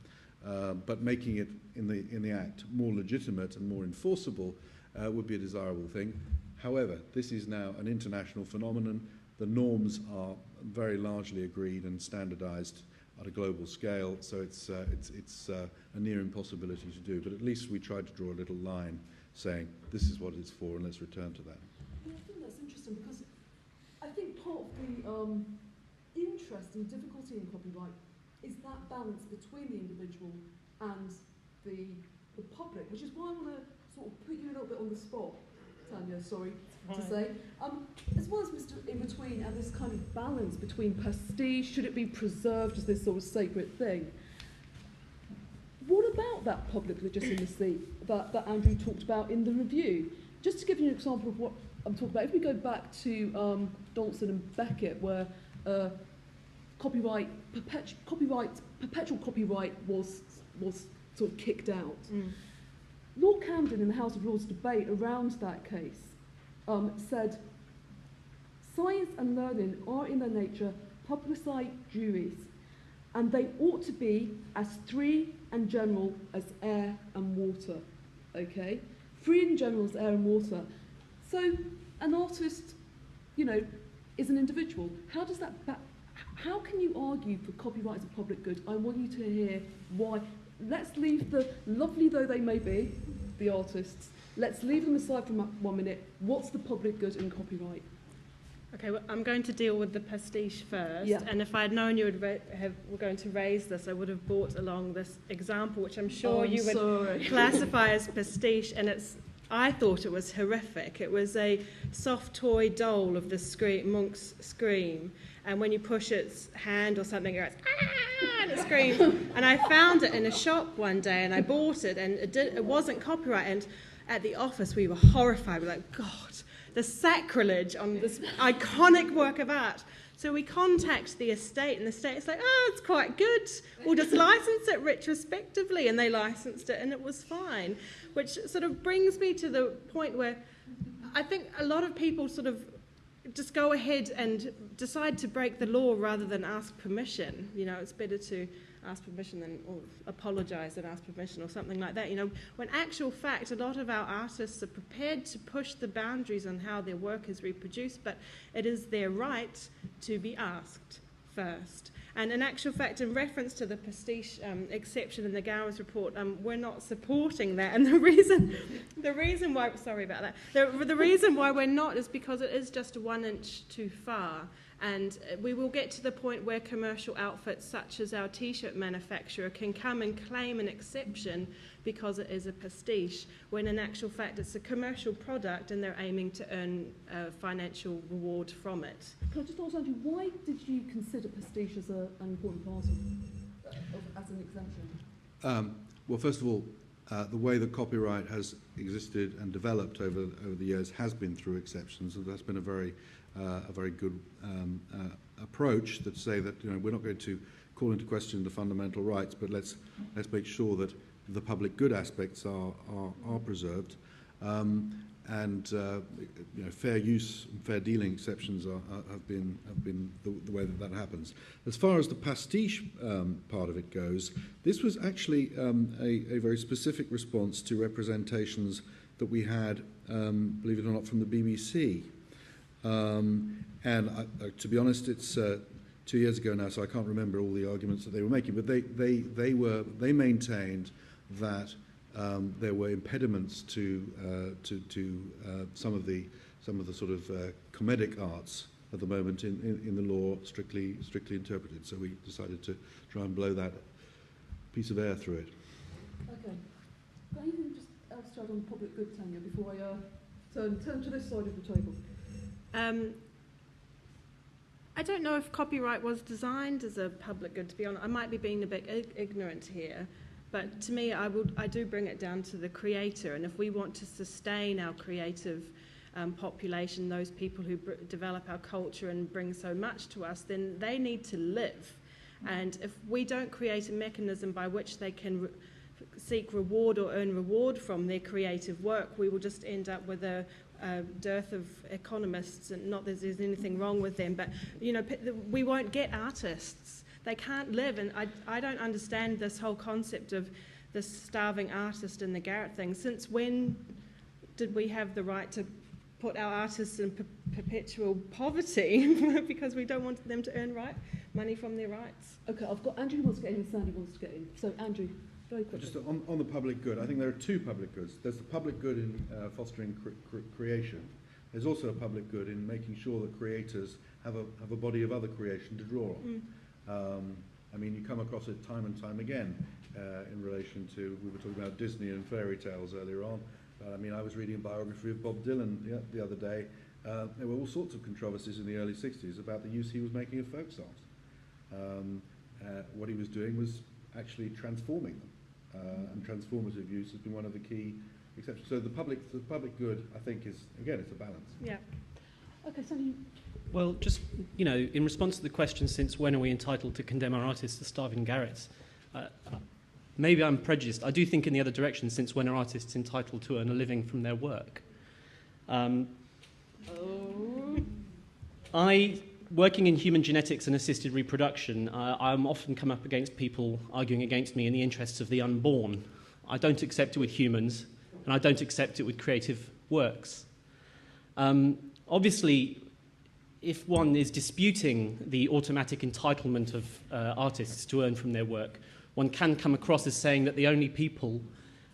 but making it in the act more legitimate and more enforceable would be a desirable thing. However, this is now an international phenomenon. The norms are very largely agreed and standardized at a global scale, so it's a near impossibility to do. But at least we tried to draw a little line saying this is what it's for, and let's return to that. Yeah, I think that's interesting, because I think part of the interest and difficulty in copyright is that balance between the individual and the public, which is why I want to sort of put you a little bit on the spot, Tania, sorry to say, as well as Mr. In Between, and this kind of balance between prestige, should it be preserved as this sort of sacred thing? What about that public legitimacy that Andrew talked about in the review? Just to give you an example of what I'm talking about, if we go back to Donaldson and Beckett, where perpetual copyright was sort of kicked out. Lord Camden in the House of Lords debate around that case said, science and learning are in their nature publicite juries, and they ought to be as free and general as air and water. Okay? Free and general as air and water. So an artist, is an individual. How can you argue for copyright as a public good? I want you to hear why. Let's leave the, lovely though they may be, the artists, let's leave them aside for 1 minute. What's the public good in copyright? Okay, well, I'm going to deal with the pastiche first. Yeah. And if I'd known you were going to raise this, I would have brought along this example, which I'm sure you would classify as pastiche. And I thought it was horrific. It was a soft toy doll of the monk's scream. And when you push its hand or something, it goes, ah, and it screams. And I found it in a shop one day, and I bought it, and it wasn't copyright. And at the office, we were horrified. We were like, God, the sacrilege on this iconic work of art. So we contact the estate, and the estate's like, oh, it's quite good. We'll just license it retrospectively. And they licensed it, and it was fine. Which sort of brings me to the point where I think a lot of people sort of just go ahead and decide to break the law rather than ask permission. You know, it's better to ask permission than or apologise and ask permission or something like that. You know, when actual fact, a lot of our artists are prepared to push the boundaries on how their work is reproduced, but it is their right to be asked first. And in actual fact, in reference to the pastiche exception in the Gowers report, we're not supporting that. And the reason why, sorry about that, the reason why we're not is because it is just 1 inch too far. And we will get to the point where commercial outfits such as our t-shirt manufacturer can come and claim an exception because it is a pastiche, when in actual fact it's a commercial product and they're aiming to earn a financial reward from it. Can I just ask Andrew, why did you consider pastiche as an important part as an exemption? Well, first of all, the way that copyright has existed and developed over the years has been through exceptions, and that's been a very good approach that say that, you know, we're not going to call into question the fundamental rights, but let's make sure that the public good aspects are preserved, and you know, fair use and fair dealing exceptions have been the way that happens. As far as the pastiche part of it goes, this was actually a very specific response to representations that we had, believe it or not, from the BBC. And to be honest, it's 2 years ago now, so I can't remember all the arguments that they were making. But they maintained that there were impediments to some of the sort of comedic arts at the moment in the law, strictly interpreted. So we decided to try and blow that piece of air through it. Okay. Got anything just else to add on public good, Tania, before I turn to this side of the table? I don't know if copyright was designed as a public good, to be honest. I might be being a bit ignorant here, but to me, I do bring it down to the creator, and if we want to sustain our creative population, those people who develop our culture and bring so much to us, then they need to live. And if we don't create a mechanism by which they can seek reward or earn reward from their creative work, we will just end up with a dearth of economists, and not that there's anything wrong with them, but you know, we won't get artists. They can't live, and I don't understand this whole concept of the starving artist and the garret thing. Since when did we have the right to put our artists in perpetual poverty because we don't want them to earn money from their rights? Okay, I've got Andrew who wants to get in and Sandy wants to get in. So Andrew, very quickly. Just on the public good, I think there are two public goods. There's the public good in fostering creation. There's also a public good in making sure that creators have a body of other creation to draw on. I mean, you come across it time and time again in relation to, we were talking about Disney and fairy tales earlier on. I mean, I was reading a biography of Bob Dylan the other day. There were all sorts of controversies in the early 60s about the use he was making of folk songs. What he was doing was actually transforming them. And transformative use has been one of the key exceptions. So the public good, I think, is, again, it's a balance. Yeah. Okay, Sandy. Well, just, you know, in response to the question, since when are we entitled to condemn our artists to starving garrets? Maybe I'm prejudiced. I do think in the other direction, since when are artists entitled to earn a living from their work? Working in human genetics and assisted reproduction, I'm often come up against people arguing against me in the interests of the unborn. I don't accept it with humans, and I don't accept it with creative works. Obviously, if one is disputing the automatic entitlement of artists to earn from their work, one can come across as saying that the only people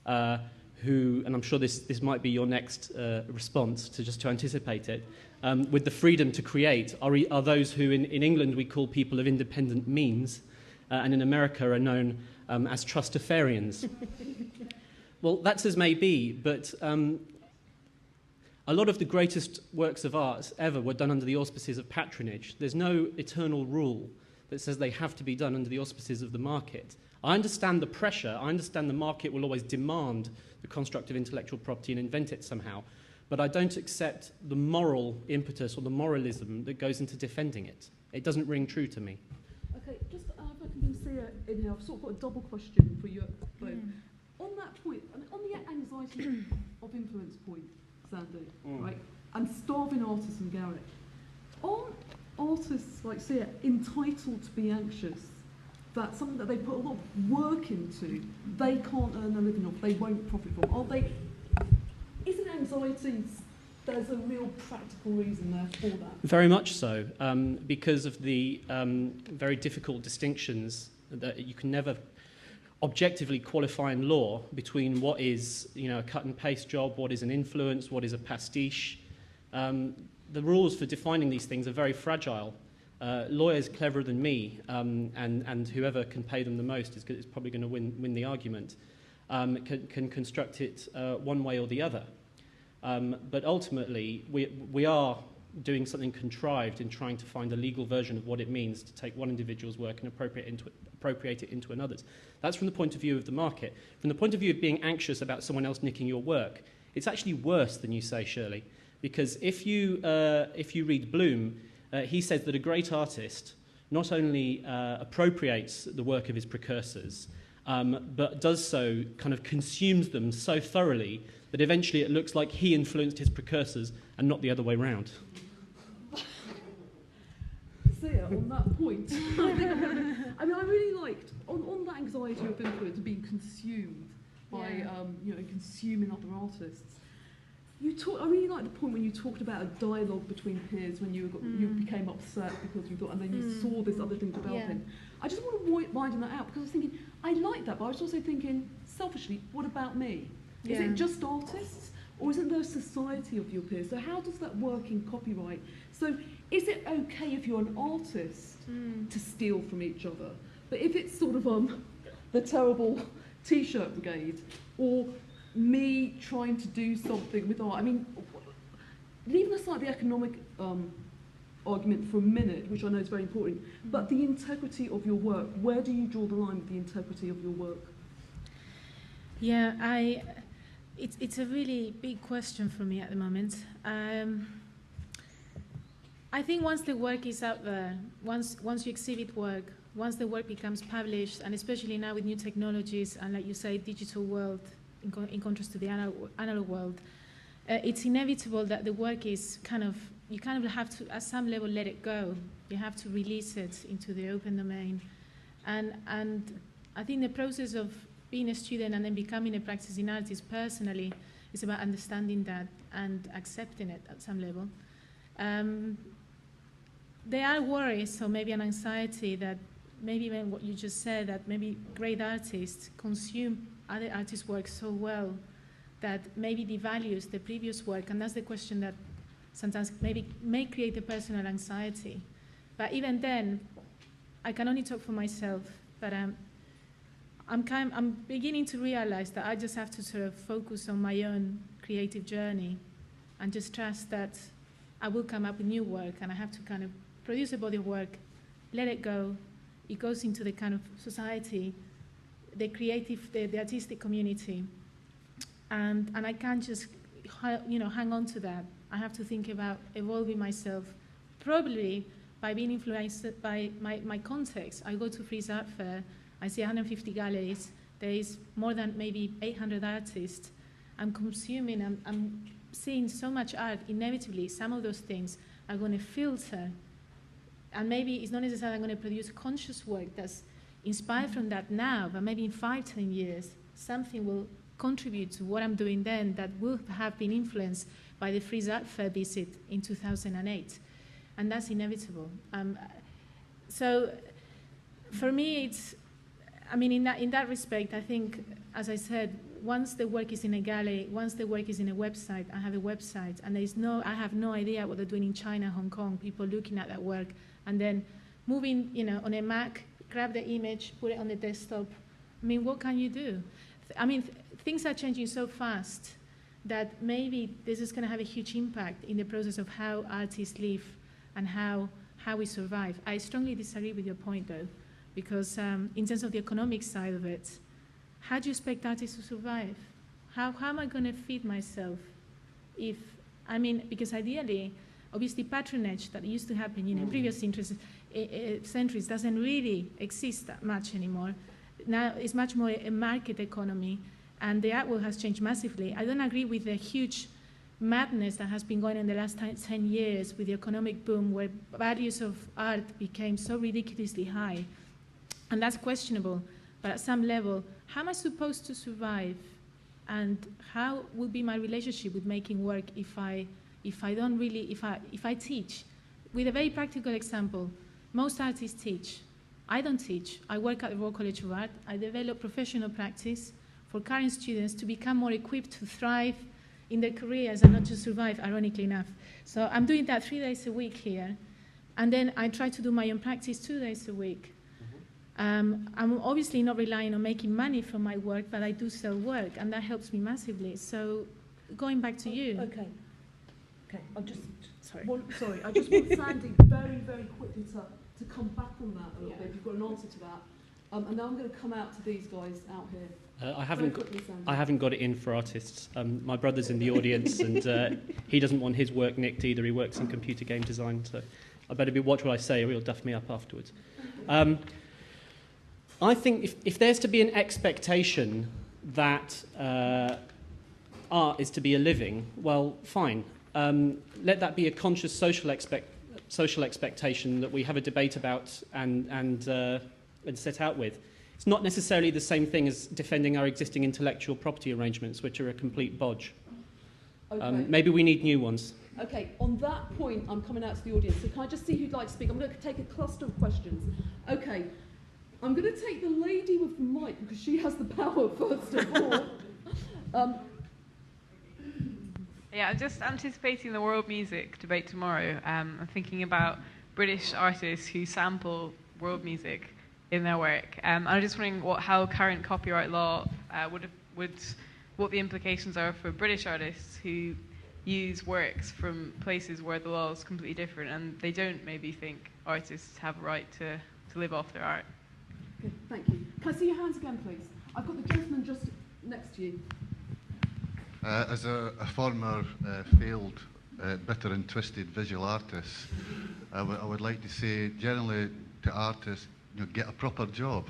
who, and I'm sure this might be your next response, to anticipate it, with the freedom to create are those who in England we call people of independent means, and in America are known as trustafarians. Well, that's as may be, but a lot of the greatest works of art ever were done under the auspices of patronage. There's no eternal rule that says they have to be done under the auspices of the market. I understand the pressure. I understand the market will always demand the construct of intellectual property and invent it somehow. But I don't accept the moral impetus or the moralism that goes into defending it. It doesn't ring true to me. Okay, just if I can see it in here, I've sort of got a double question for you both. On that point, I mean, on the anxiety of influence point, Sandy, right? And starving artists in Garrett. Aren't artists, like say, entitled to be anxious that something that they put a lot of work into, they can't earn a living off, they won't profit from? Are they? Isn't anxiety? There's a real practical reason there for that. Very much so, because of the very difficult distinctions that you can never objectively qualify in law between what is, a cut and paste job, what is an influence, what is a pastiche. The rules for defining these things are very fragile. Lawyers cleverer than me, and whoever can pay them the most is probably going to win the argument, can construct it one way or the other. But ultimately, we are doing something contrived in trying to find a legal version of what it means to take one individual's work and appropriate it into another's. That's from the point of view of the market. From the point of view of being anxious about someone else nicking your work, it's actually worse than you say, Shirley, because if you read Bloom, he says that a great artist not only appropriates the work of his precursors, but does so, kind of consumes them so thoroughly that eventually it looks like he influenced his precursors and not the other way round. So yeah, on that point, I really liked, on that anxiety of influence and being consumed by, consuming other artists. I really like the point when you talked about a dialogue between peers when you became upset because you thought, and then you saw this other thing developing. Yeah. I just want to widen that out because I was thinking, I like that, but I was also thinking, selfishly, what about me? Is it just artists, or isn't there a society of your peers? So how does that work in copyright? So is it okay if you're an artist to steal from each other? But if it's sort of the terrible T-shirt brigade, or me trying to do something with art, leaving aside the economic argument for a minute, which I know is very important, but the integrity of your work, where do you draw the line with the integrity of your work? Yeah, it's a really big question for me at the moment. I think once the work is out there, once you exhibit work, once the work becomes published, and especially now with new technologies and, like you say, digital world, in contrast to the analog world, it's inevitable that the work is you kind of have to, at some level, let it go. You have to release it into the open domain. And I think the process of being a student and then becoming a practicing artist personally is about understanding that and accepting it at some level. There are worries, or maybe an anxiety that maybe even what you just said, that maybe great artists consume other artists' work so well that maybe devalues the previous work, and that's the question that sometimes maybe may create a personal anxiety. But even then, I can only talk for myself, but I'm beginning to realize that I just have to sort of focus on my own creative journey and just trust that I will come up with new work, and I have to kind of produce a body of work, let it go. It goes into the kind of society, the creative, the artistic community, and I can't just hang on to that. I have to think about evolving myself, probably by being influenced by my context. I go to Frieze Art Fair, I see 150 galleries, there is more than maybe 800 artists. I'm consuming, I'm seeing so much art. Inevitably, some of those things are going to filter, and maybe it's not necessarily I'm going to produce conscious work that's inspired from that now, but maybe in 5-10 years, something will contribute to what I'm doing then that will have been influenced by the Frieze Art Fair visit in 2008. And that's inevitable. So for me, it's, in that respect, I think, as I said, once the work is in a gallery, once the work is in a website, I have a website, and I have no idea what they're doing in China, Hong Kong, people looking at that work, and then moving, on a Mac, grab the image, put it on the desktop. What can you do? Things are changing so fast that maybe this is going to have a huge impact in the process of how artists live and how we survive. I strongly disagree with your point, though, because in terms of the economic side of it, how do you expect artists to survive? How am I going to feed myself? Because ideally, obviously patronage that used to happen in previous centuries doesn't really exist that much anymore. Now it's much more a market economy, and the art world has changed massively. I don't agree with the huge madness that has been going on in the last 10 years with the economic boom, where values of art became so ridiculously high. And that's questionable, but at some level, how am I supposed to survive? And how will be my relationship with making work if I teach? With a very practical example, most artists teach. I don't teach. I work at the Royal College of Art. I develop professional practice for current students to become more equipped to thrive in their careers and not just survive, ironically enough. So I'm doing that 3 days a week here. And then I try to do my own practice 2 days a week. I'm obviously not relying on making money from my work, but I do sell work, and that helps me massively. So going back to you. Okay. I'm just... Sorry. I just want Sandy very, very quickly to come back on that a little bit, if you've got an answer to that. And now I'm going to come out to these guys out here. I haven't got it in for artists. My brother's in the audience, and he doesn't want his work nicked either. He works in computer game design, so I better watch what I say, or he'll duff me up afterwards. I think if there's to be an expectation that art is to be a living, well, fine. Let that be a conscious social expectation that we have a debate about and set out with. It's not necessarily the same thing as defending our existing intellectual property arrangements, which are a complete bodge. Okay. Maybe we need new ones. Okay, on that point, I'm coming out to the audience. So can I just see who'd like to speak? I'm going to take a cluster of questions. Okay, I'm going to take the lady with the mic because she has the power first of all. Yeah, I'm just anticipating the world music debate tomorrow. I'm thinking about British artists who sample world music in their work. I'm just wondering how current copyright law what the implications are for British artists who use works from places where the law is completely different and they don't maybe think artists have a right to live off their art. Okay, thank you. Can I see your hands again, please? I've got the gentleman just next to you. As a former failed, bitter and twisted visual artist, I would like to say generally to artists, get a proper job.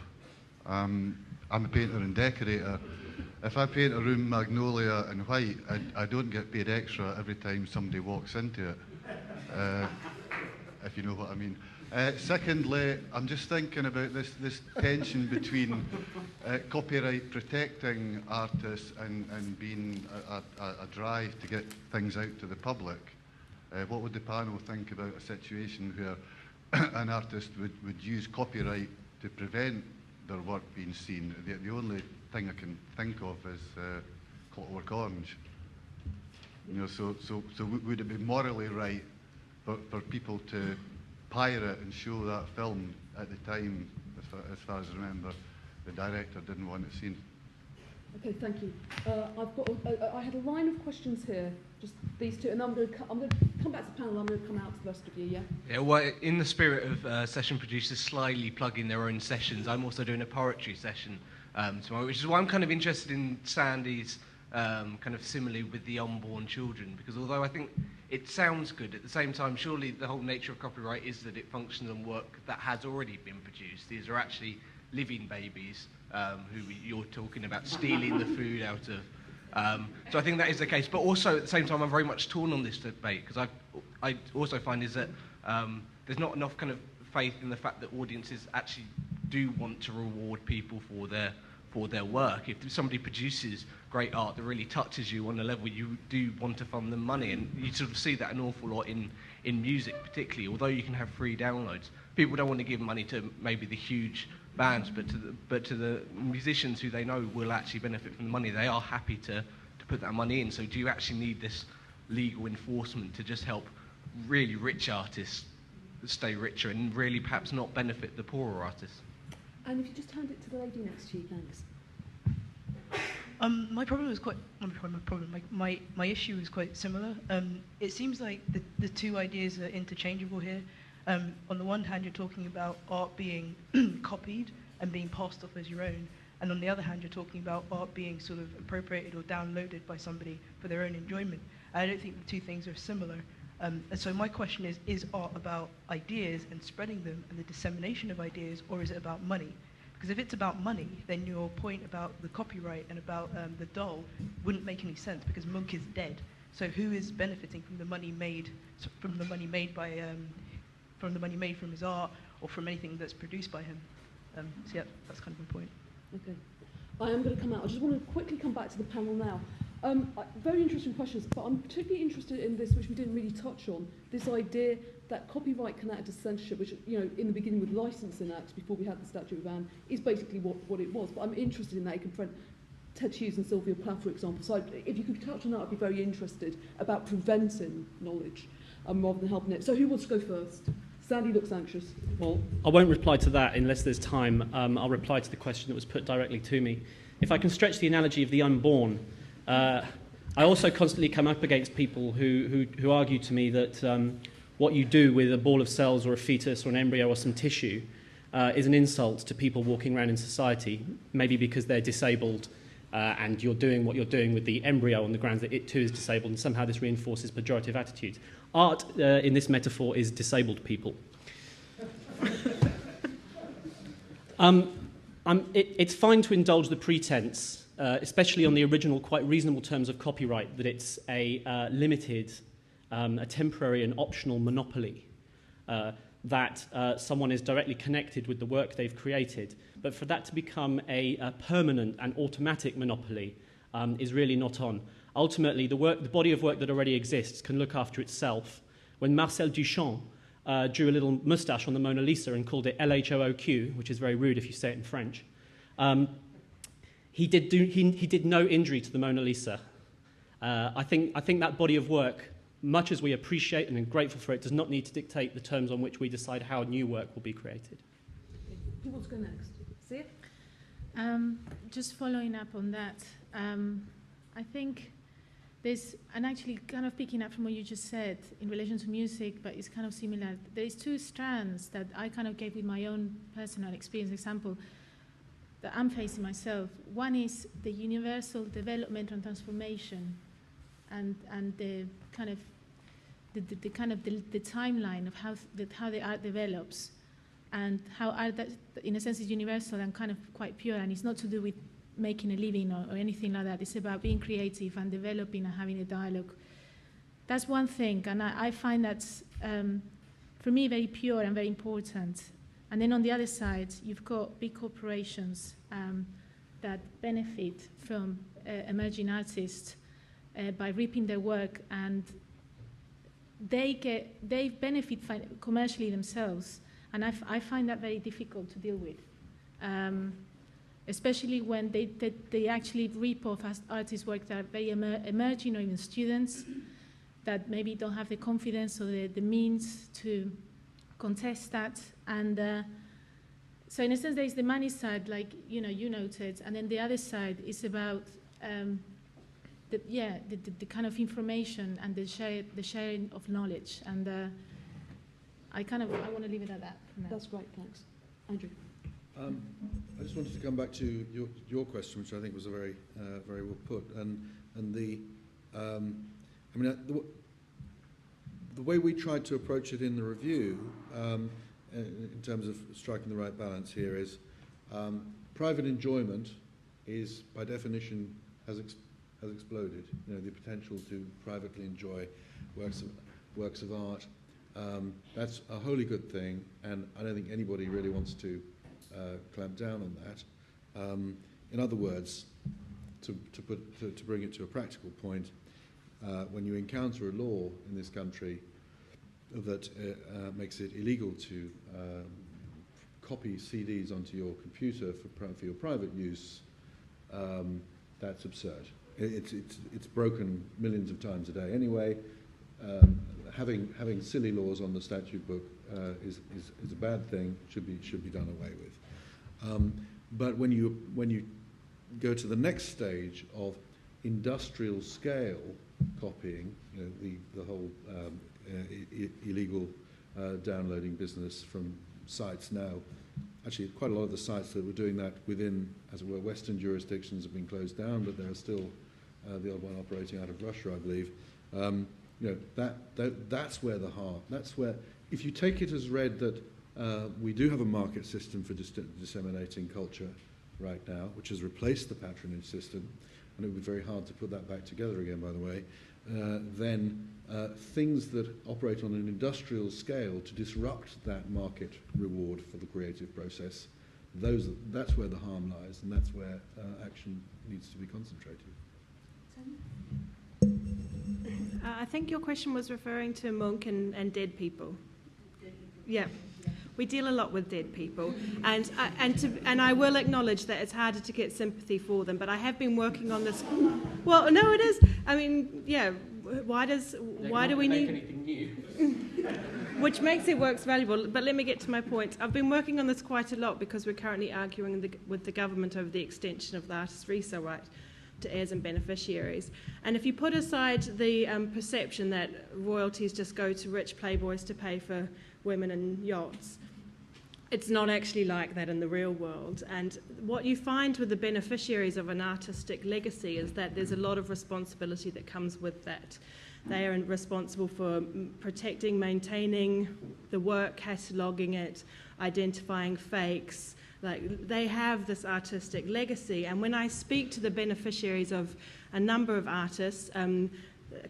I'm a painter and decorator. If I paint a room magnolia in white, I don't get paid extra every time somebody walks into it, if you know what I mean. Secondly, I'm just thinking about this tension between copyright protecting artists and being a drive to get things out to the public. What would the panel think about a situation where an artist would use copyright to prevent their work being seen? The only thing I can think of is Clockwork Orange. So would it be morally right for people to pirate and show that film at the time? As far as I remember, the director didn't want it seen. Okay, thank you. I had a line of questions here, just these two, and I'm going to come back to the panel. I'm going to come out to the rest of you. Yeah. Yeah. Well, in the spirit of session producers slyly plugging their own sessions, I'm also doing a poetry session tomorrow, which is why I'm kind of interested in Sandy's kind of simile with the unborn children, because although I think it sounds good, at the same time, surely the whole nature of copyright is that it functions on work that has already been produced. These are actually living babies who you're talking about stealing the food out of. So I think that is the case. But also, at the same time, I'm very much torn on this debate, because I also find is that there's not enough kind of faith in the fact that audiences actually do want to reward people for their work. If somebody produces great art that really touches you on a level, you do want to fund them money, and you sort of see that an awful lot in music particularly. Although you can have free downloads, people don't want to give money to maybe the huge bands, but to the musicians who they know will actually benefit from the money. They are happy to put that money in. So do you actually need this legal enforcement to just help really rich artists stay richer and really perhaps not benefit the poorer artists? And if you just hand it to the lady next to you, thanks. My problem is quite. My issue is quite similar. It seems like the two ideas are interchangeable here. On the one hand, you're talking about art being copied and being passed off as your own, and on the other hand, you're talking about art being sort of appropriated or downloaded by somebody for their own enjoyment. I don't think the two things are similar. And so my question is art about ideas and spreading them and the dissemination of ideas, or is it about money? Because if it's about money, then your point about the copyright and about the doll wouldn't make any sense, because Munch is dead. So who is benefiting from the money made from his art or from anything that's produced by him? So yeah, that's kind of my point. Okay. I am going to come out. I just want to quickly come back to the panel now. Very interesting questions, but I'm particularly interested in this, which we didn't really touch on, this idea that copyright can act as censorship, which, you know, in the beginning with licensing acts, before we had the statute of Anne, is basically what it was. But I'm interested in that. You can prevent Ted Hughes and Sylvia Plath, for example. So if you could touch on that, I'd be very interested about preventing knowledge rather than helping it. So who wants to go first? Sandy looks anxious. Well, I won't reply to that unless there's time. I'll reply to the question that was put directly to me. If I can stretch the analogy of the unborn, I also constantly come up against people who argue to me that what you do with a ball of cells or a fetus or an embryo or some tissue is an insult to people walking around in society, maybe because they're disabled and you're doing what you're doing with the embryo on the grounds that it too is disabled, and somehow this reinforces pejorative attitudes. Art, in this metaphor, is disabled people. It's fine to indulge the pretense, especially on the original quite reasonable terms of copyright, that it's a limited, a temporary and optional monopoly, that someone is directly connected with the work they've created. But for that to become a permanent and automatic monopoly is really not on. Ultimately, the body of work that already exists can look after itself. When Marcel Duchamp drew a little moustache on the Mona Lisa and called it LHOOQ, which is very rude if you say it in French, he did no injury to the Mona Lisa. I think that body of work, much as we appreciate and are grateful for it, does not need to dictate the terms on which we decide how new work will be created. Who wants to go next? See it? Just following up on that, I think there's, and actually kind of picking up from what you just said in relation to music, but it's kind of similar. There's two strands that I kind of gave with my own personal experience example that I'm facing myself. One is the universal development and transformation, and the kind of the timeline of how the art develops, and how art that in a sense is universal and kind of quite pure, and it's not to do with making a living or anything like that. It's about being creative and developing and having a dialogue. That's one thing, and I find that's, for me, very pure and very important. And then on the other side, you've got big corporations that benefit from emerging artists by reaping their work, and they benefit commercially themselves, and I find that very difficult to deal with. Especially when they actually reap off artists' work that are very emerging, or even students that maybe don't have the confidence or the means to contest that. And so in a sense, there's the money side, like you noted, and then the other side is about the kind of information and the sharing of knowledge. And I want to leave it at that for now. That's great, thanks. Andrew. I just wanted to come back to your question, which I think was a very very well put, and the way we tried to approach it in the review, in terms of striking the right balance here, is private enjoyment is by definition has exploded. You know, the potential to privately enjoy works of art. That's a wholly good thing, and I don't think anybody really wants to clamp down on that. In other words, to bring it to a practical point, when you encounter a law in this country that makes it illegal to copy CDs onto your computer for your private use, that's absurd. It's broken millions of times a day anyway. Having silly laws on the statute book is a bad thing. Should be done away with. But when you go to the next stage of industrial scale copying, you know, the whole illegal downloading business from sites now. Actually, quite a lot of the sites that were doing that within, as it were, Western jurisdictions have been closed down, but there are still the odd one operating out of Russia, I believe. You know, that's where the heart. That's where, if you take it as read that we do have a market system for disseminating culture right now, which has replaced the patronage system, and it would be very hard to put that back together again, by the way. then things that operate on an industrial scale to disrupt that market reward for the creative process, that's where the harm lies, and that's where action needs to be concentrated. I think your question was referring to Munch and dead people. Yeah. We deal a lot with dead people, and I will acknowledge that it's harder to get sympathy for them. But I have been working on this. Well, no, it is. I mean, yeah. Why do we need anything new? Which makes it works valuable. But let me get to my point. I've been working on this quite a lot because we're currently arguing with the government over the extension of the artist's resale right to heirs and beneficiaries. And if you put aside the perception that royalties just go to rich playboys to pay for women and yachts, it's not actually like that in the real world. And what you find with the beneficiaries of an artistic legacy is that there's a lot of responsibility that comes with that. They are responsible for protecting, maintaining the work, cataloguing it, identifying fakes. Like, they have this artistic legacy. And when I speak to the beneficiaries of a number of artists,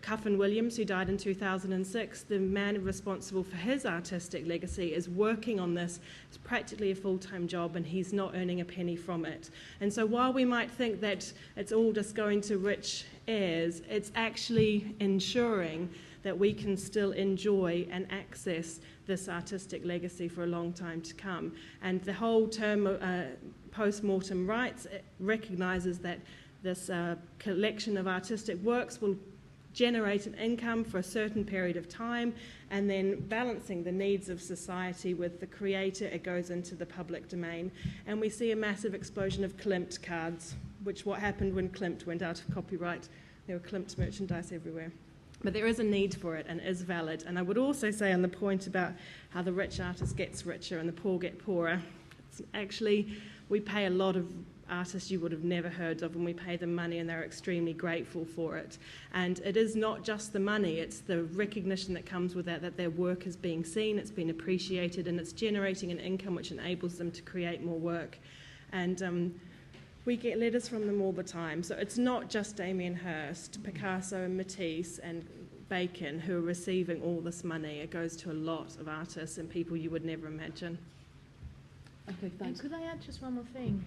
Cuffin Williams, who died in 2006, the man responsible for his artistic legacy, is working on this. It's practically a full-time job, and he's not earning a penny from it. And so while we might think that it's all just going to rich heirs, it's actually ensuring that we can still enjoy and access this artistic legacy for a long time to come. And the whole term post-mortem rights recognises that this collection of artistic works will generate an income for a certain period of time, and then balancing the needs of society with the creator, it goes into the public domain. And we see a massive explosion of Klimt cards, which what happened when Klimt went out of copyright. There were Klimt merchandise everywhere. But there is a need for it and is valid. And I would also say on the point about how the rich artist gets richer and the poor get poorer, it's actually, we pay a lot of artists you would have never heard of, and we pay them money and they're extremely grateful for it. And it is not just the money, it's the recognition that comes with that their work is being seen, it's been appreciated, and it's generating an income which enables them to create more work. And we get letters from them all the time. So it's not just Damien Hirst, Picasso and Matisse and Bacon who are receiving all this money. It goes to a lot of artists and people you would never imagine. Okay, thanks. Could I add just one more thing?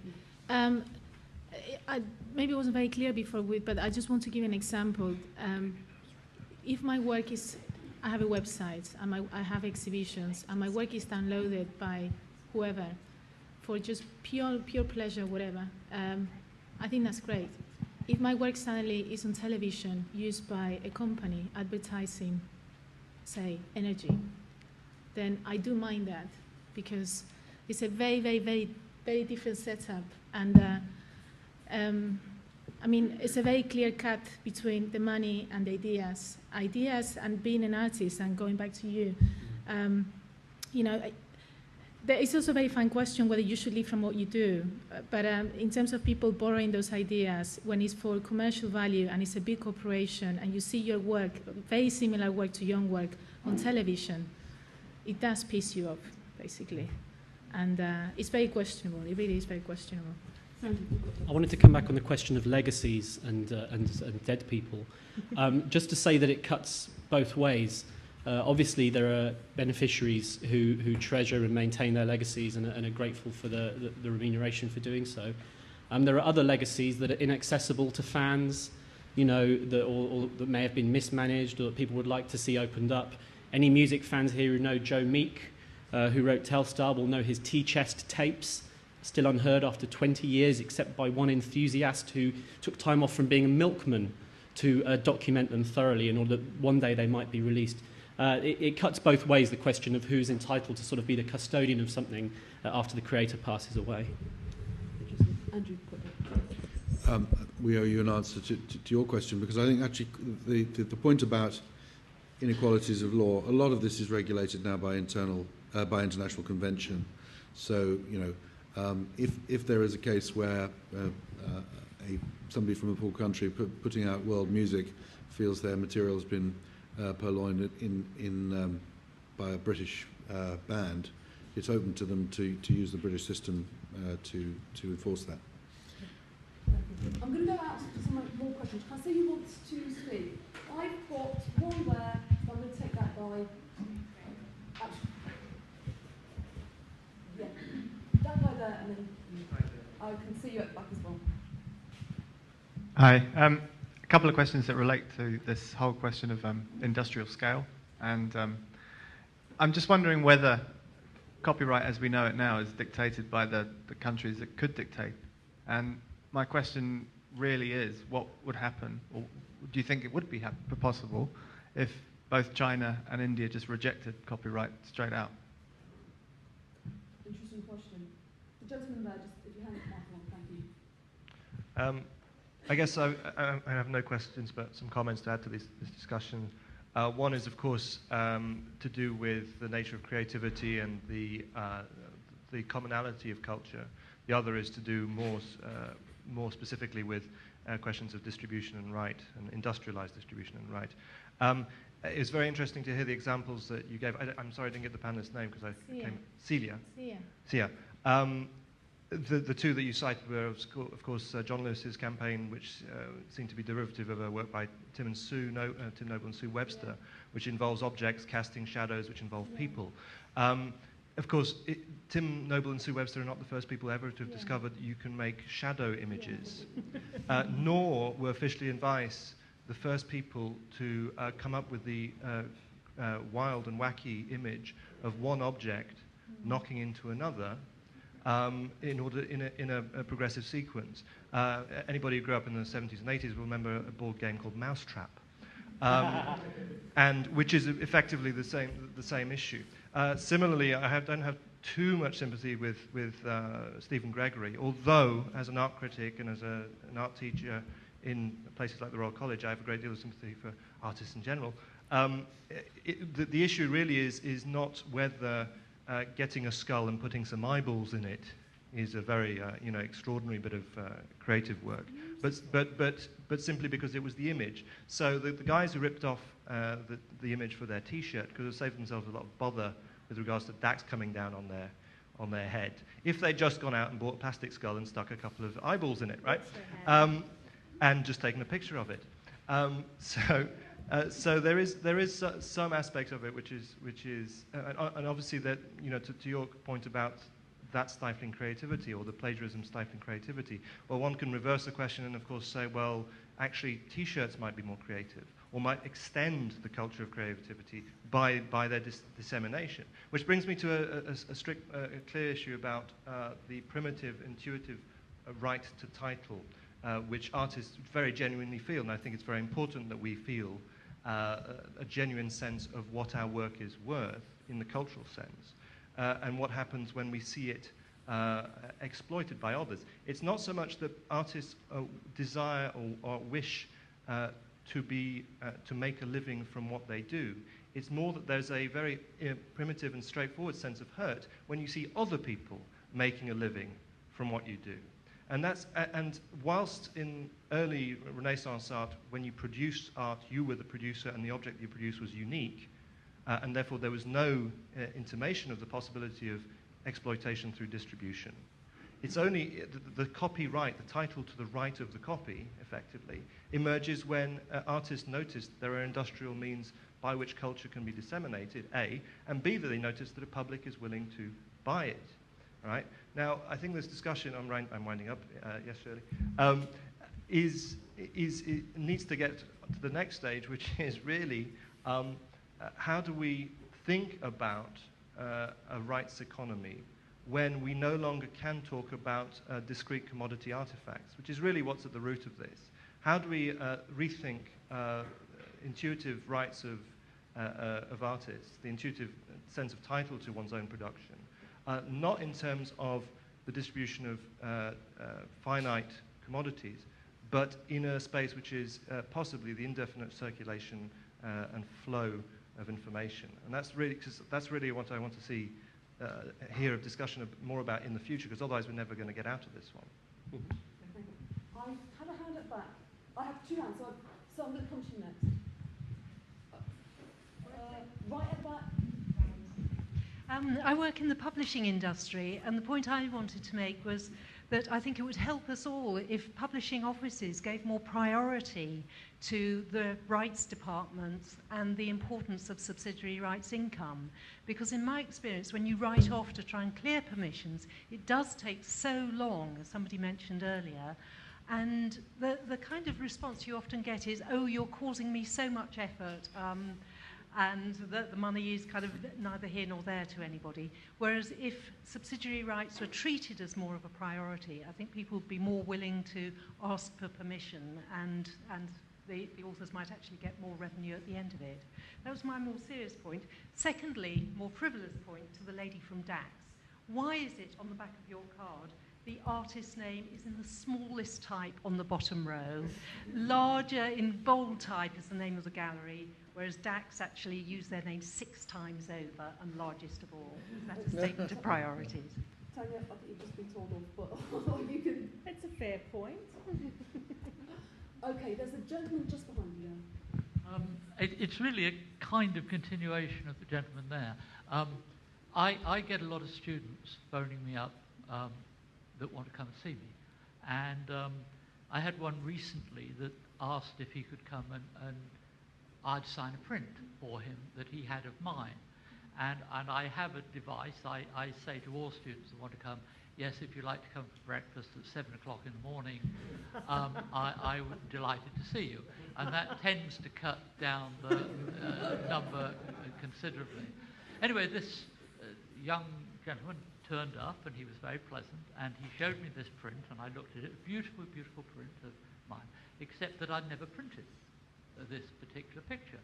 Maybe it wasn't very clear before, but I just want to give an example. If my work is, I have a website, and I have exhibitions, and my work is downloaded by whoever for just pure pleasure, whatever, I think that's great. If my work suddenly is on television, used by a company advertising, say, energy, then I do mind that, because it's a very, very, very, very different setup. And I mean, it's a very clear cut between the money and the ideas. Ideas and being an artist, and going back to you, you know, there is also a very fine question whether you should live from what you do. But in terms of people borrowing those ideas, when it's for commercial value and it's a big corporation, and you see your work, very similar work to your own work, on television, it does piss you off, basically. And it's very questionable. It really is very questionable. I wanted to come back on the question of legacies and dead people. Just to say that it cuts both ways. Obviously, there are beneficiaries who treasure and maintain their legacies and are grateful for the remuneration for doing so. There are other legacies that are inaccessible to fans, you know, that may have been mismanaged or that people would like to see opened up. Any music fans here who know Joe Meek, who wrote Telstar, will know his Tea-Chest tapes, still unheard after 20 years, except by one enthusiast who took time off from being a milkman to document them thoroughly in order that one day they might be released. It cuts both ways, the question of who's entitled to sort of be the custodian of something after the creator passes away. Andrew, we owe you an answer to your question, because I think actually the point about inequalities of law, a lot of this is regulated now by international convention. So, you know, if there is a case where somebody from a poor country putting out world music feels their material has been purloined by a British band, it's open to them to use the British system to enforce that. I'm going to go out to some more questions. Can I see who wants to speak? I've got one there, so I'm going to take that guy. Actually, yeah, that guy there, and then I can see you at the back as well. Hi. A couple of questions that relate to this whole question of industrial scale. And I'm just wondering whether copyright as we know it now is dictated by the countries that could dictate. And my question really is, what would happen, or do you think it would be possible if both China and India just rejected copyright straight out? Interesting question. The gentleman there, just if you hand the microphone, thank you. I guess I have no questions, but some comments to add to this discussion. One is, of course, to do with the nature of creativity and the commonality of culture. The other is to do more specifically with questions of distribution and right, and industrialized distribution and right. It was very interesting to hear the examples that you gave. I'm sorry I didn't get the panelist's name because Celia. Celia. The two that you cited were, of course, John Lewis's campaign, which seemed to be derivative of a work by Tim Noble and Sue Webster, which involves objects casting shadows, which involve people. Of course, Tim Noble and Sue Webster are not the first people ever to have discovered you can make shadow images, nor were Fishley and Weiss the first people to come up with the wild and wacky image of one object knocking into another in a progressive sequence. Anybody who grew up in the 70s and 80s will remember a board game called Mousetrap, and which is effectively the same issue. Similarly, don't have too much sympathy with Stephen Gregory, although as an art critic and as an art teacher in places like the Royal College, I have a great deal of sympathy for artists in general. The issue really is not whether getting a skull and putting some eyeballs in it is a very extraordinary bit of creative work, but simply because it was the image. So the guys who ripped off the image for their T-shirt could have saved themselves a lot of bother with regards to Dax coming down on their head if they'd just gone out and bought a plastic skull and stuck a couple of eyeballs in it, right? And just taken a picture of it. So there is some aspect of it which is and obviously that to your point about that stifling creativity or the plagiarism stifling creativity. Well, one can reverse the question and of course say, well, actually T-shirts might be more creative or might extend the culture of creativity by their dissemination. Which brings me to a clear issue about the primitive, intuitive right to title, which artists very genuinely feel, and I think it's very important that we feel a genuine sense of what our work is worth in the cultural sense, and what happens when we see it exploited by others. It's not so much that artists desire or wish to make a living from what they do. It's more that there's a very primitive and straightforward sense of hurt when you see other people making a living from what you do. And whilst in early Renaissance art, when you produced art, you were the producer and the object you produced was unique, and therefore there was no intimation of the possibility of exploitation through distribution. It's only the copyright, the title to the right of the copy, effectively, emerges when artists notice there are industrial means by which culture can be disseminated, A, and B, that they notice that a public is willing to buy it. Right? Now, I think this discussion, I'm winding up, yes, Shirley, needs to get to the next stage, which is really how do we think about a rights economy when we no longer can talk about discrete commodity artifacts, which is really what's at the root of this. How do we rethink intuitive rights of artists, the intuitive sense of title to one's own production? Not in terms of the distribution of finite commodities, but in a space which is possibly the indefinite circulation and flow of information. And that's really what I want to see hear a discussion more about in the future, because otherwise we're never going to get out of this one. I have a hand at back. I have two hands, so I'm going to come to you next. Right at back. I work in the publishing industry, and the point I wanted to make was that I think it would help us all if publishing offices gave more priority to the rights departments and the importance of subsidiary rights income. Because in my experience, when you write off to try and clear permissions, it does take so long, as somebody mentioned earlier. And the kind of response you often get is, oh, you're causing me so much effort, and the money is kind of neither here nor there to anybody. Whereas if subsidiary rights were treated as more of a priority, I think people would be more willing to ask for permission, and the authors might actually get more revenue at the end of it. That was my more serious point. Secondly, more frivolous point to the lady from DAX. Why is it on the back of your card the artist's name is in the smallest type on the bottom row, larger in bold type is the name of the gallery, whereas DAX actually use their name 6 times over and largest of all? That's a statement of priorities. Tania, I think you've just been told off, but you can... It's a fair point. Okay, there's a gentleman just behind you. It's really a kind of continuation of the gentleman there. I get a lot of students phoning me up that want to come and see me. And I had one recently that asked if he could come and I'd sign a print for him that he had of mine. And I have a device. I say to all students that want to come, yes, if you'd like to come for breakfast at 7 o'clock in the morning, I would be delighted to see you. And that tends to cut down the number considerably. Anyway, this young gentleman turned up, and he was very pleasant, and he showed me this print, and I looked at it, a beautiful, beautiful print of mine, except that I'd never printed this particular picture.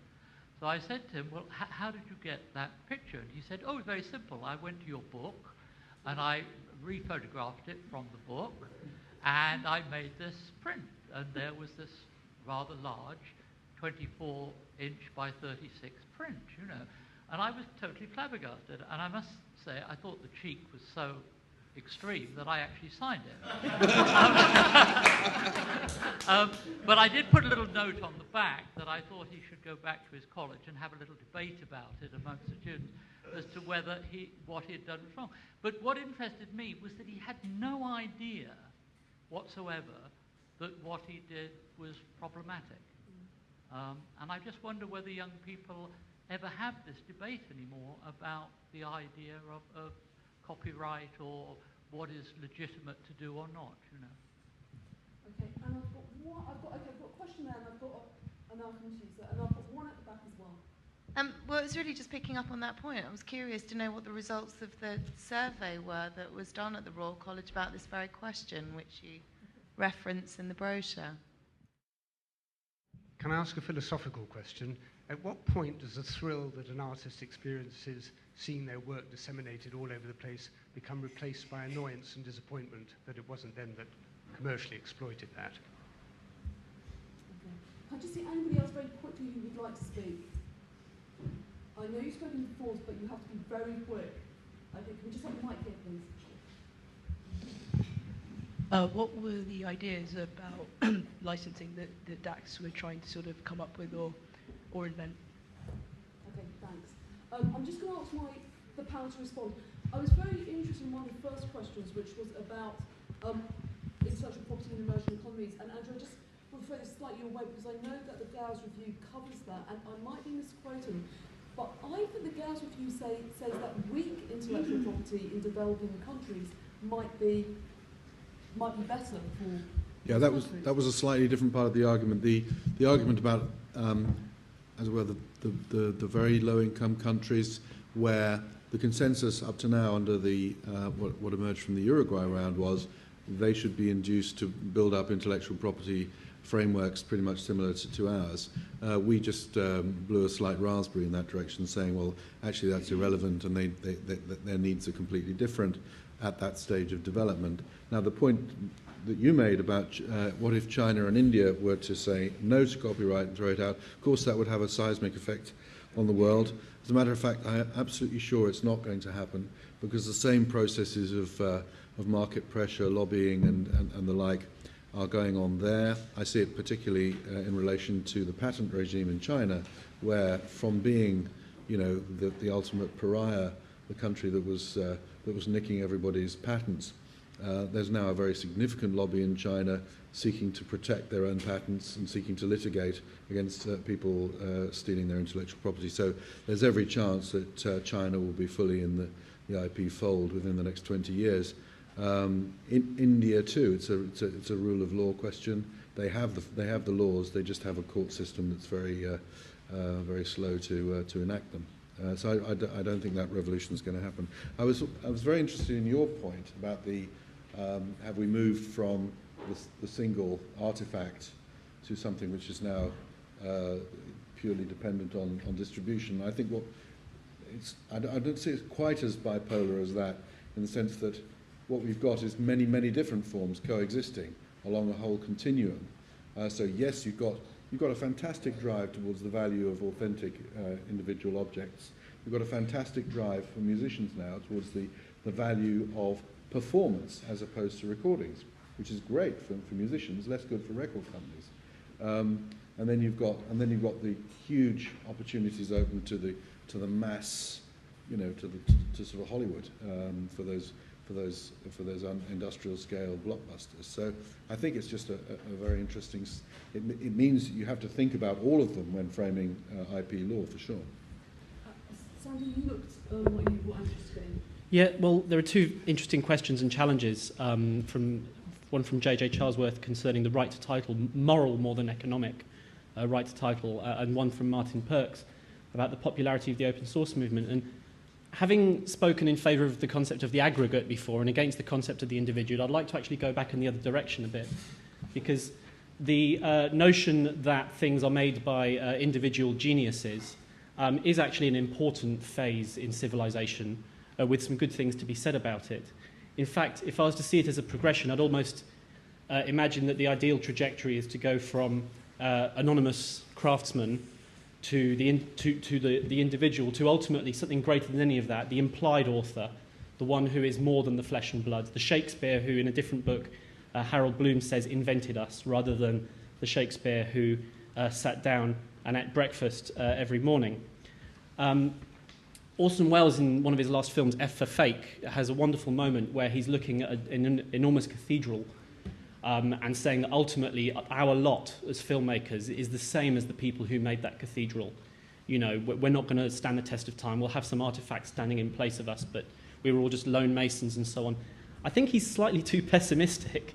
So I said to him, well, how did you get that picture? And he said, oh, it's very simple. I went to your book, and I rephotographed it from the book, and I made this print. And there was this rather large 24-inch by 36 print, you know. And I was totally flabbergasted. And I must say, I thought the cheek was so extreme that I actually signed it. But I did put a little note on the back that I thought he should go back to his college and have a little debate about it amongst the students as to whether what he had done was wrong. But what interested me was that he had no idea whatsoever that what he did was problematic. And I just wonder whether young people ever have this debate anymore about the idea of copyright or what is legitimate to do or not, you know. Okay, and I've got a question there, and I've got an alchemist user, and I've got one at the back as well. Well, it was really just picking up on that point. I was curious to know what the results of the survey were that was done at the Royal College about this very question, which you reference in the brochure. Can I ask a philosophical question? At what point does the thrill that an artist experiences seeing their work disseminated all over the place become replaced by annoyance and disappointment that it wasn't them that commercially exploited that? Okay. Can I just see anybody else very quickly who would like to speak? I know you've spoken before, but you have to be very quick. Okay, can we just have the mic here, please? What were the ideas about licensing that DAX were trying to sort of come up with or invent? Okay, thanks. I'm just going to ask the panel to respond. I was very interested in one of the first questions, which was about intellectual property in emerging economies. And Andrew, I just want to throw this slightly away because I know that the Gowers Review covers that, and I might be misquoting, but I think the Gowers Review says that weak intellectual property in developing countries might be better for. Yeah, that was a slightly different part of the argument. The argument about as well the very low-income countries where the consensus up to now under the what emerged from the Uruguay round was they should be induced to build up intellectual property frameworks pretty much similar to ours. We just blew a slight raspberry in that direction, saying, well, actually that's irrelevant and their needs are completely different at that stage of development. Now, the point that you made about what if China and India were to say no to copyright and throw it out, of course that would have a seismic effect on the world. As a matter of fact, I am absolutely sure it's not going to happen because the same processes of market pressure, lobbying and the like are going on there. I see it particularly in relation to the patent regime in China, where from being, you know, the ultimate pariah the country that was nicking everybody's patents. There's now a very significant lobby in China seeking to protect their own patents and seeking to litigate against people stealing their intellectual property. So there's every chance that China will be fully in the IP fold within the next 20 years. In India too, it's a rule of law question. They have the laws. They just have a court system that's very slow to enact them. So I don't think that revolution is going to happen. I was very interested in your point about the have we moved from the single artifact to something which is now purely dependent on distribution. I think I don't see it quite as bipolar as that, in the sense that what we've got is many, many different forms coexisting along a whole continuum. So yes, you've got a fantastic drive towards the value of authentic individual objects. You've got a fantastic drive for musicians now towards the value of performance as opposed to recordings, which is great for musicians, less good for record companies. And then you've got the huge opportunities open to the mass, to sort of Hollywood for those industrial scale blockbusters. So I think it's just a very interesting. It means you have to think about all of them when framing IP law, for sure. Sandy, you looked like you were anxious to go in. Yeah, well, there are two interesting questions and challenges. One from J.J. Charlesworth concerning the right to title, moral more than economic right to title, and one from Martin Perks about the popularity of the open source movement. And having spoken in favour of the concept of the aggregate before and against the concept of the individual, I'd like to actually go back in the other direction a bit, because the notion that things are made by individual geniuses is actually an important phase in civilization, with some good things to be said about it. In fact, if I was to see it as a progression, I'd almost imagine that the ideal trajectory is to go from anonymous craftsman to the individual, to ultimately something greater than any of that, the implied author, the one who is more than the flesh and blood, the Shakespeare who, in a different book, Harold Bloom says invented us, rather than the Shakespeare who sat down and ate breakfast every morning. Orson Welles, in one of his last films, F for Fake, has a wonderful moment where he's looking at an enormous cathedral and saying that ultimately our lot as filmmakers is the same as the people who made that cathedral. You know, we're not going to stand the test of time. We'll have some artifacts standing in place of us, but we were all just lone masons and so on. I think he's slightly too pessimistic.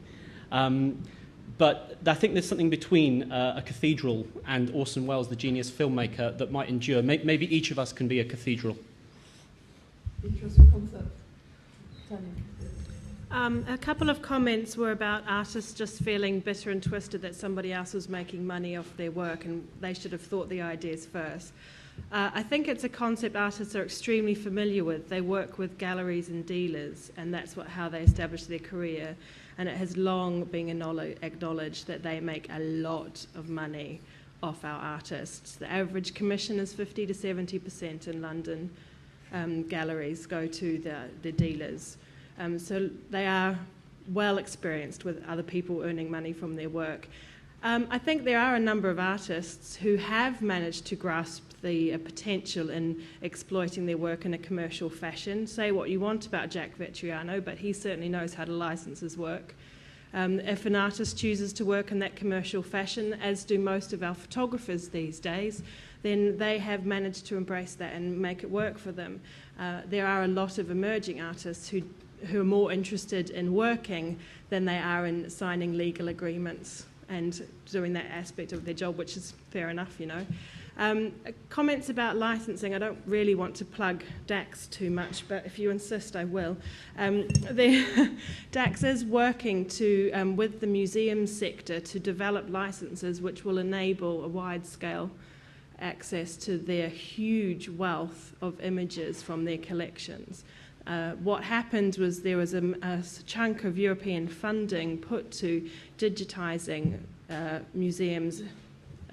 But I think there's something between a cathedral and Orson Welles, the genius filmmaker, that might endure. Maybe each of us can be a cathedral. Interesting concept. Tania. A couple of comments were about artists just feeling bitter and twisted that somebody else was making money off their work and they should have thought the ideas first. I think it's a concept artists are extremely familiar with. They work with galleries and dealers, and that's how they establish their career. And it has long been acknowledged that they make a lot of money off our artists. The average commission is 50 to 70% in London. Galleries go to the dealers. So they are well experienced with other people earning money from their work. I think there are a number of artists who have managed to grasp the potential in exploiting their work in a commercial fashion. Say what you want about Jack Vettriano, but he certainly knows how to license his work. If an artist chooses to work in that commercial fashion, as do most of our photographers these days, then they have managed to embrace that and make it work for them. There are a lot of emerging artists who are more interested in working than they are in signing legal agreements and doing that aspect of their job, which is fair enough, you know. Comments about licensing. I don't really want to plug DAX too much, but if you insist, I will. DAX is working with the museum sector to develop licenses which will enable a wide-scale access to their huge wealth of images from their collections. What happened was there was a chunk of European funding put to digitising museums'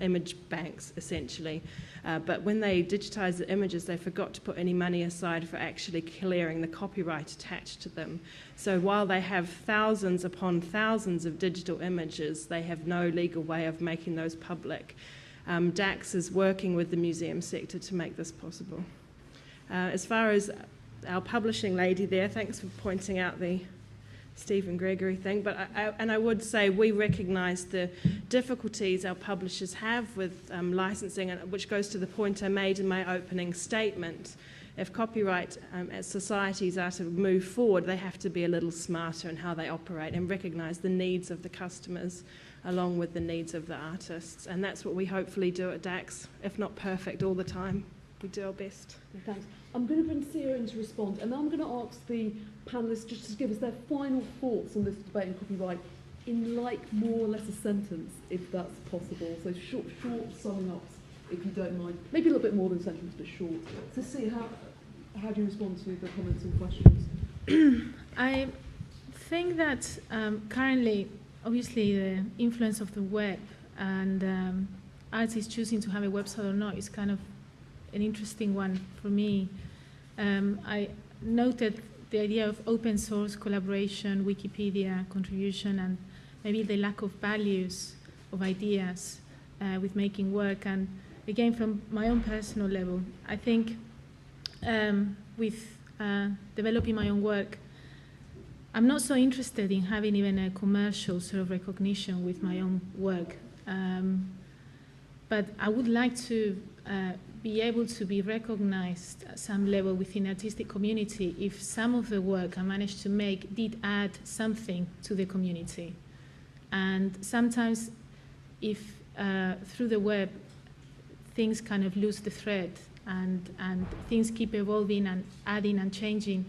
image banks, essentially. But when they digitised the images, they forgot to put any money aside for actually clearing the copyright attached to them. So while they have thousands upon thousands of digital images, they have no legal way of making those public. DAX is working with the museum sector to make this possible. As far as our publishing lady there. Thanks for pointing out the Stephen Gregory thing. But I would say we recognise the difficulties our publishers have with licensing, which goes to the point I made in my opening statement. If copyright as societies are to move forward, they have to be a little smarter in how they operate and recognise the needs of the customers along with the needs of the artists. And that's what we hopefully do at DAX, if not perfect all the time. We do our best. Thanks. I'm going to bring Sia in to respond, and then I'm going to ask the panellists just to give us their final thoughts on this debate on copyright in more or less a sentence, if that's possible. So short summing ups, if you don't mind. Maybe a little bit more than a sentence, but short. So Sia, how do you respond to the comments and questions? I think that currently, obviously, the influence of the web and artists choosing to have a website or not is kind of an interesting one for me. I noted the idea of open source collaboration, Wikipedia contribution, and maybe the lack of values of ideas with making work. And again, from my own personal level, I think with developing my own work, I'm not so interested in having even a commercial sort of recognition with my own work. But I would like to be able to be recognized at some level within the artistic community if some of the work I managed to make did add something to the community. And sometimes if through the web things kind of lose the thread and things keep evolving and adding and changing,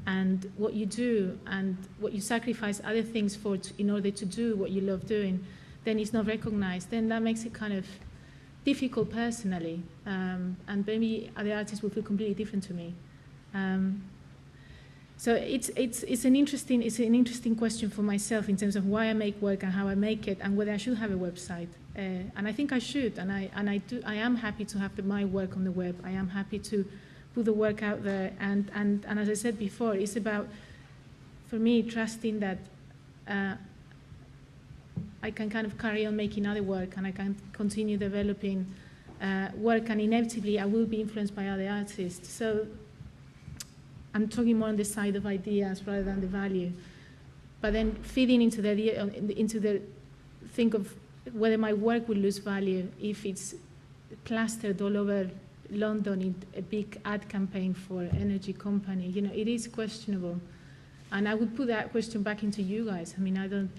and what you do and what you sacrifice other things for in order to do what you love doing, then it's not recognized. Then that makes it kind of difficult personally, and maybe other artists will feel completely different to me. So it's an interesting question for myself in terms of why I make work and how I make it, and whether I should have a website. And I think I should, and I am happy to have my work on the web. I am happy to put the work out there, and as I said before, it's about, for me, trusting that I can kind of carry on making other work, and I can continue developing work, and inevitably I will be influenced by other artists. So I'm talking more on the side of ideas rather than the value. But then feeding into the idea, into the think of whether my work will lose value if it's plastered all over London in a big ad campaign for an energy company. You know, it is questionable. And I would put that question back into you guys. I mean, I don't.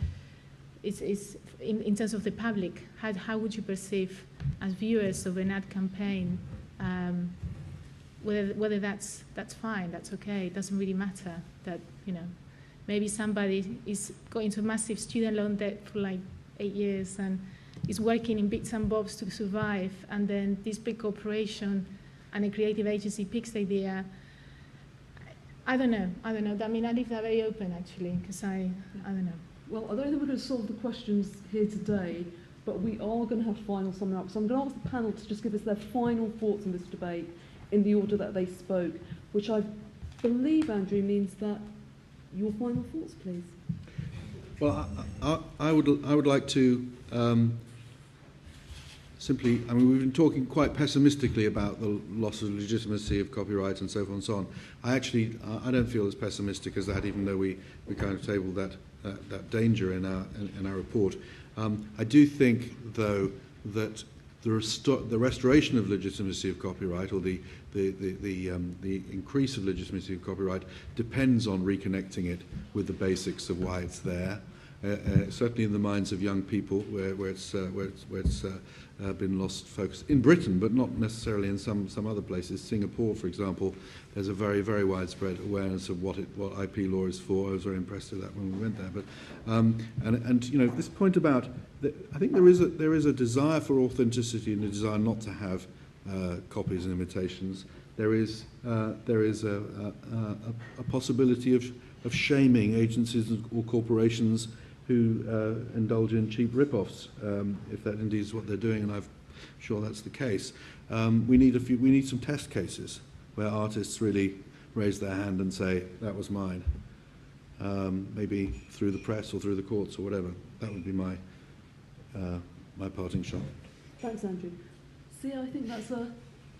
It's in terms of the public, how would you perceive as viewers of an ad campaign, whether that's fine, that's okay, it doesn't really matter that, you know, maybe somebody is going to massive student loan debt for like 8 years and is working in bits and bobs to survive, and then this big corporation and a creative agency picks the idea. I don't know. I mean, I leave that very open, actually, because I don't know. Well, I don't think we're going to solve the questions here today, but we are going to have final summing up. So I'm going to ask the panel to just give us their final thoughts on this debate in the order that they spoke, which I believe, Andrew, means that your final thoughts, please. Well, I would like to simply, I mean, we've been talking quite pessimistically about the loss of legitimacy of copyright and so forth and so on. I don't feel as pessimistic as that, even though we kind of tabled that danger in our report. I do think, though, that the restoration of legitimacy of copyright, or the increase of legitimacy of copyright, depends on reconnecting it with the basics of why it's there. Certainly in the minds of young people, where it's been lost focus in Britain, but not necessarily in some other places. Singapore, for example, there's a very, very widespread awareness of what IP law is for. I was very impressed with that when we went there. But and you know, this point about I think there is a desire for authenticity and a desire not to have copies and imitations. There is a possibility of shaming agencies or corporations who indulge in cheap rip-offs, if that indeed is what they're doing, and I'm sure that's the case. We need some test cases where artists really raise their hand and say, that was mine, maybe through the press or through the courts or whatever. That would be my parting shot. Thanks, Andrew. See, I think that's a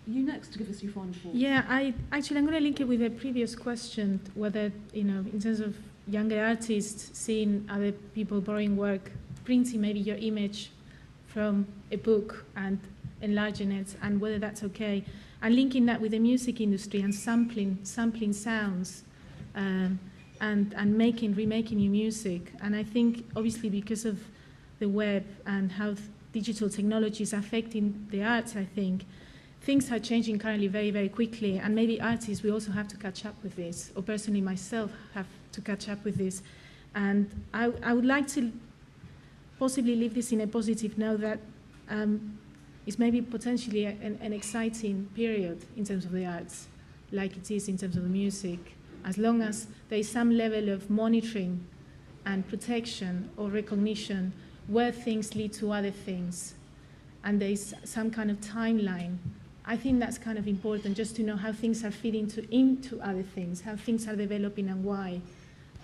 you next to give us your final thoughts. Yeah, I'm going to link it with the previous question, whether, in terms of younger artists seeing other people borrowing work, printing maybe your image from a book and enlarging it, and whether that's okay, and linking that with the music industry and sampling sounds, and remaking new music. And I think, obviously, because of the web and how digital technology is affecting the arts, I think things are changing currently very, very quickly, and maybe artists, we also have to catch up with this, or personally myself have to catch up with this. And I would like to possibly leave this in a positive note that it's maybe potentially an exciting period in terms of the arts, like it is in terms of the music, as long as there is some level of monitoring and protection or recognition where things lead to other things, and there is some kind of timeline. I think that's kind of important, just to know how things are feeding into other things, how things are developing and why.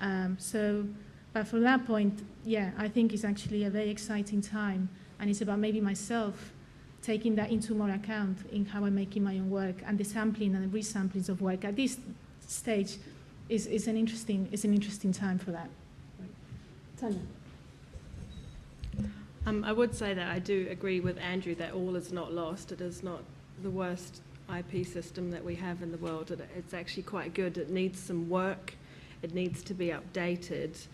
But from that point, yeah, I think it's actually a very exciting time, and it's about maybe myself taking that into more account in how I'm making my own work, and the sampling and the resamplings of work at this stage is an interesting time for that. Tania. I would say that I do agree with Andrew that all is not lost. It is not the worst IP system that we have in the world. It's actually quite good. It needs some work. It needs to be updated.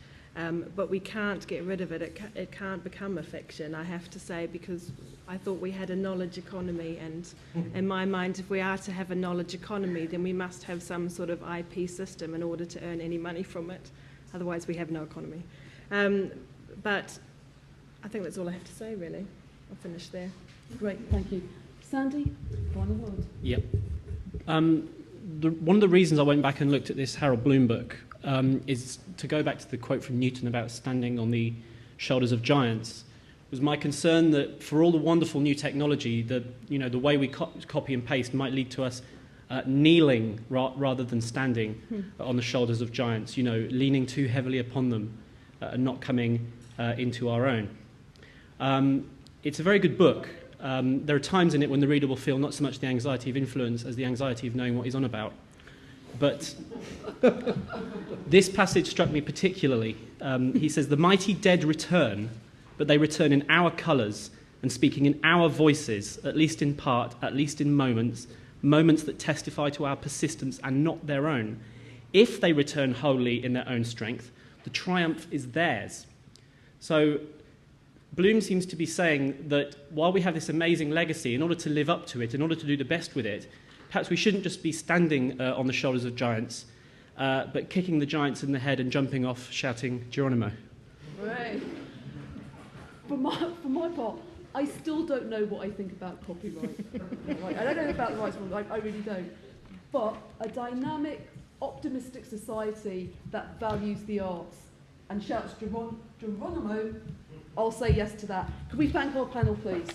But we can't get rid of it. It can't become a fiction, I have to say, because I thought we had a knowledge economy, and in my mind, if we are to have a knowledge economy, then we must have some sort of IP system in order to earn any money from it. Otherwise, we have no economy. But I think that's all I have to say, really. I'll finish there. Great, thank you. Sandy, final word. Yep. One of the reasons I went back and looked at this Harold Bloom book is to go back to the quote from Newton about standing on the shoulders of giants. It was my concern that for all the wonderful new technology, the way we copy and paste might lead to us kneeling rather than standing on the shoulders of giants, leaning too heavily upon them and not coming into our own. It's a very good book. There are times in it when the reader will feel not so much the anxiety of influence as the anxiety of knowing what he's on about. But this passage struck me particularly. He says, "The mighty dead return, but they return in our colours and speaking in our voices, at least in part, at least in moments that testify to our persistence and not their own. If they return wholly in their own strength, the triumph is theirs." So Bloom seems to be saying that while we have this amazing legacy, in order to live up to it, in order to do the best with it, perhaps we shouldn't just be standing on the shoulders of giants, but kicking the giants in the head and jumping off, shouting Geronimo. Right. For my part, I still don't know what I think about copyright. Right? I don't know about the rights, I really don't. But a dynamic, optimistic society that values the arts and shouts Geronimo, I'll say yes to that. Could we thank our panel, please?